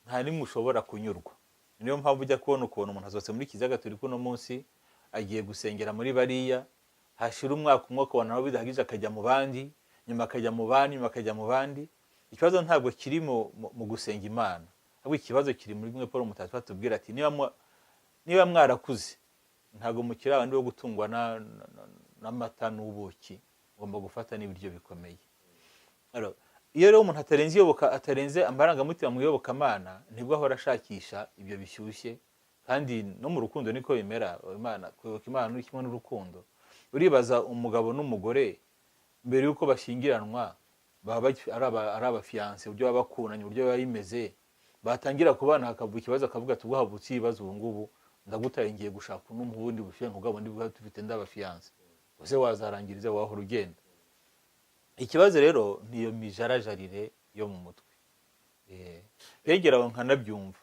nta nimwe ushobora kunyurwa. Niyo mpamvu ujya kubona ukuntu umuntu azotse muri Kiliziya Gatolika uno munsi agiye gusengera muri bariya, hashira umwaka umwe akabona aho bidahagije akajya mu bandi, nyuma akajya mu bandi, nyuma akajya mu bandi. Ikibazo ntabwo kiri mu gusenga Imana, ahubwo ikibazo kiri muri bimwe Paul Mutagatifu atubwira ati niba mwarakuze ntabwo mukiri abandi bo gutungwa n'amata n'ubuki, ugomba gufata n'ibiryo bikomeye. Iyo rero umuntu atarenze amarangamutima mu iyobokamana, nibwo ahora ashakisha ibyo bishyushye, kandi no mu rukundo niko bimera. Kuyoboka Imana ni kimwe n'urukundo. Uribaza umugabo n'umugore mbere y'uko bashyingiranwa baba ari abafiyanse, uburyo baba bakundanye, uburyo biba bimeze, batangira kubana hakavuka ikibazo akavuga ati ubwo havutse ibibazo ubu ngubu ndagutaye ngiye gushaka n'ubundi bushyuhe nk'ubwo bundi bwa dufite ndabafiyanse, ese wazarangiriza wahora ugenda. Ikibazo rero niyo mijarajarire yo mu mutwe. Begera aho nkanabyumva.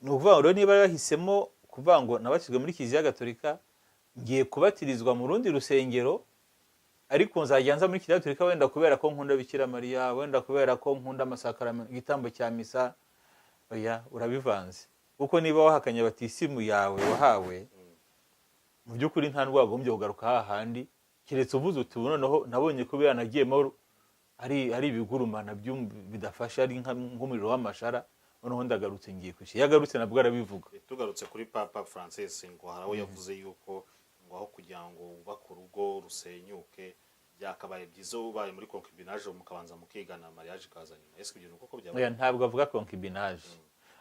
Ni ukuvuga ngo niba bahisemo kuvuga ngo nabatizwe muri Kiliziya Gatolika, ngiye kubatirizwa mu rundi rusengero, ariko nzajya nza muri Kiliziya Gatolika wenda kubera ko nkunda Bikira Mariya, wenda kubera ko nkunda amasakaramentu, igitambo cya misa. Oya, urabivanze. Kuko niba wahakanye batisimu yawe wahawe, mu by'ukuri nta rwagombye kugaruka hahandi, keretse uvuze uti noneho nabonye ko biranagiyemo ari ibigurumana bidafasha, ari nk'umuriro w'amashara, noneho ndagarutse ngiye kwishyura. Yagarutse nabwo arabivuga. Tugarutse kuri Papa Francis, ngo hari aho yavuze yuko ngo aho kugira ngo wubake urugo rusenyuke, byakabaye byiza ubaye muri concubinage mukabanza mukigana mariage kaza nyuma. Ese ibyo nuko ko byabaye? Oya, ntabwo avuga concubinage.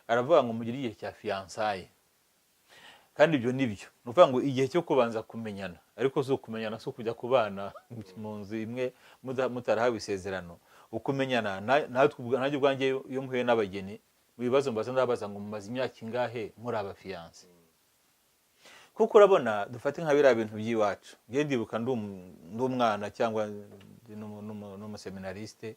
Aravuga ngo mugire igihe cya fiançailles. Kandi ibyo nibyo. Nuvuga ngo igihe cyo kubanza kumenyana, ariko zo kumenyana so kujya kubana mu nzu imwe mutarahawe isezerano. Ukumenyana nanjye ubwanjye iyo mpuye n'abageni, bibazo mbaza ndabaza ngo mumaze imyaka ingahe muri abafiyanse. Kuko urabona dufate nka biriya bintu by'iwacu. Ngiye ndibuka ndumwana cyangwa n'umuseminariste,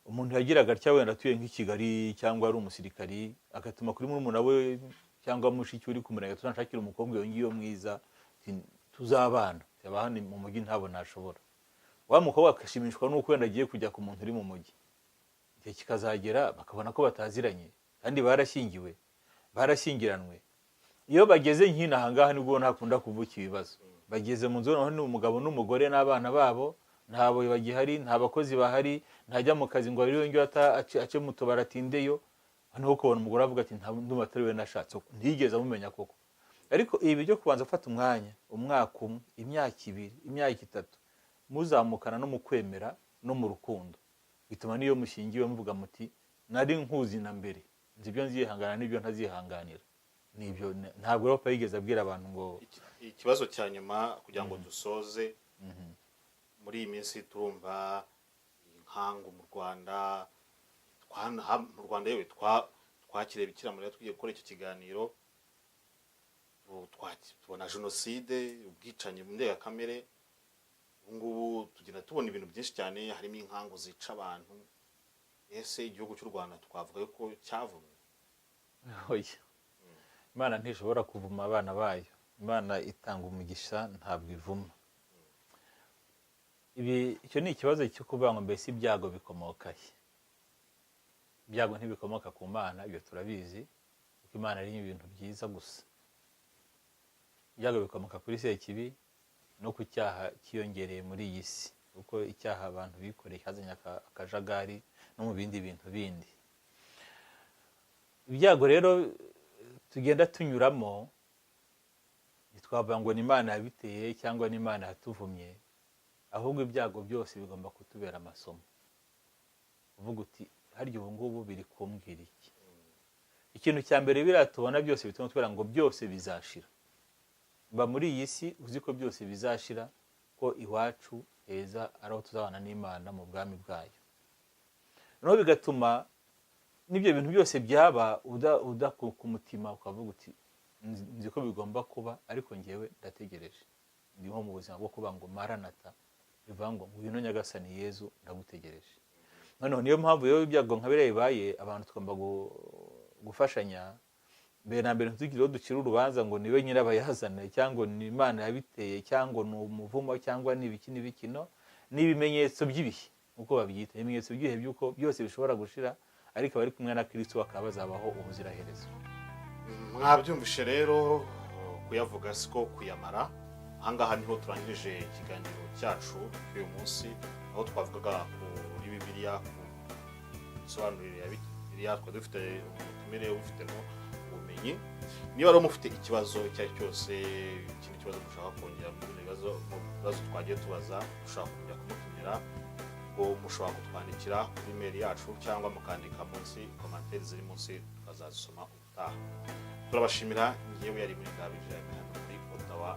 umuntu yagiraga atya wenda atuye nk'i Kigali cyangwa ari umusirikari, agatuma kuri murumuna we cyangwa mushiki uri kumurega tunashakira umukobwa yongiyo mwiza, tuzabana. Yabahani mu mujyi ntabo nashobora. Wa mukobwa akashimishwa nuko wenda agiye kujya ku muntu uri mu mujyi. Igihe kikazagera bakabona ko bataziranye, kandi barashyingiwe, barashyingiranwe. Iyo bageze nkina ahangaha nibwo ntakunda kuvuka ibibazo. Bageze mu nzu noneho ni umugabo n'umugore n'abana babo, ntabo bagihari, nta bakozi bahari, ntajya mu kazi ngo ariwe ngiyo ace mu tubara atindeyo. Hano ukabona umugore avuga ati ndumva atari we nashatse, ntigeze amumenya koko. Ariko ibi byo kubanza gufata umwanya, umwaka umwe, imyaka ibiri, imyaka itatu, muzamukana no mu kwemera no mu rukundo, bituma niyo mushingiwe muvuga muti nari nkuzi na mbere, nzi ibyo nzihangana n'ibyo ntazihanganira. Nibyo ntabwo Europa yigeze abwira abantu ngo ikibazo cya nyuma kugira ngo dusoze. Muri iyi minsi turumva inkangu mu Rwanda, yewe twakire Bikira Mariya tugiye gukora icyo kiganiro, tubona jenoside, ubwicanyi ndengakamere. Ubu ngubu tugenda tubona ibintu byinshi cyane, harimo inkangu zica abantu. Ese igihugu cy'u Rwanda twavuga ko cyavumwe? Oya, Imana ntishobora kuvuma abana bayo. Imana itanga umugisha, ntabwo ivuma. Icyo ni ikibazo cyo kuvuga ngo mbese ibyago bikomoka he? Ibyago ntibikomoka ku Mana, ibyo turabizi, kuko Imana ari ibintu byiza gusa. Ibyago bikomoka kuri Sekibi no ku cyaha kiyongereye muri iyi si, kuko icyaha abantu bikoreye hazanye akajagari no mu bindi bintu bindi. Ibyago rero tugenda tunyuramo, ntitwavuga ngo ni Imana yabiteye cyangwa ni Imana yatuvumye, ahubwo ibyago byose bigomba kutubera amasomo. Uvuga uti harya ubu ngubu biri kumbwira iki? Ikintu cya mbere biratubona byose bituma tubera ngo byose bizashira. Mba muri iyi si uzi ko byose bizashira, ko iwacu heza ari aho tuzabana n'Imana mu bwami bwayo. Noneho bigatuma n'ibyo bintu byose byaba uda ku mutima, ukavuga uti nzi ko bigomba kuba, ariko ngewe ndategereje. Ndi nko mu buzima bwo kuba ngo maranata, bivuga ngo ngwino Nyagasani Yezu, ndagutegereje. Noneho niyo mpamvu iyo ibyago nka biriya bibaye, abantu tugomba gufashanya. Mbere na mbere ntitugire dukira urubanza ngo niwe nyirabayazana, cyangwa ni Imana yabiteye, cyangwa ni umuvumo, cyangwa ni ibiki n'ibikino. Ni ibimenyetso by'ibihe uko babyita, ibimenyetso by'ibihe by'uko byose bishobora gushira, ariko bari kumwe na Kristo bakaba bazabaho ubuziraherezo. Mwabyumvishe rero, kuyavuga siko kuyamara. Ahangaha niho turangirije ikiganiro cyacu uyu munsi, aho twavugaga kuri Bibiriya, ku bisobanurire ya Bibiriya. Dufite umutumire ufitemo ubumenyi niba rero mufite ikibazo icyo ari cyose, ikindi kibazo mushaka kongera mu bibazo twagiye tubaza, dushaka kujya kumutumira, ngo mushobora kutwandikira kuri email yacu cyangwa mukandika munsi commentaires ziri munsi tukazazisoma ubutaha. Turabashimira, ngewe yari muri Ndabije hano muri Ottawa.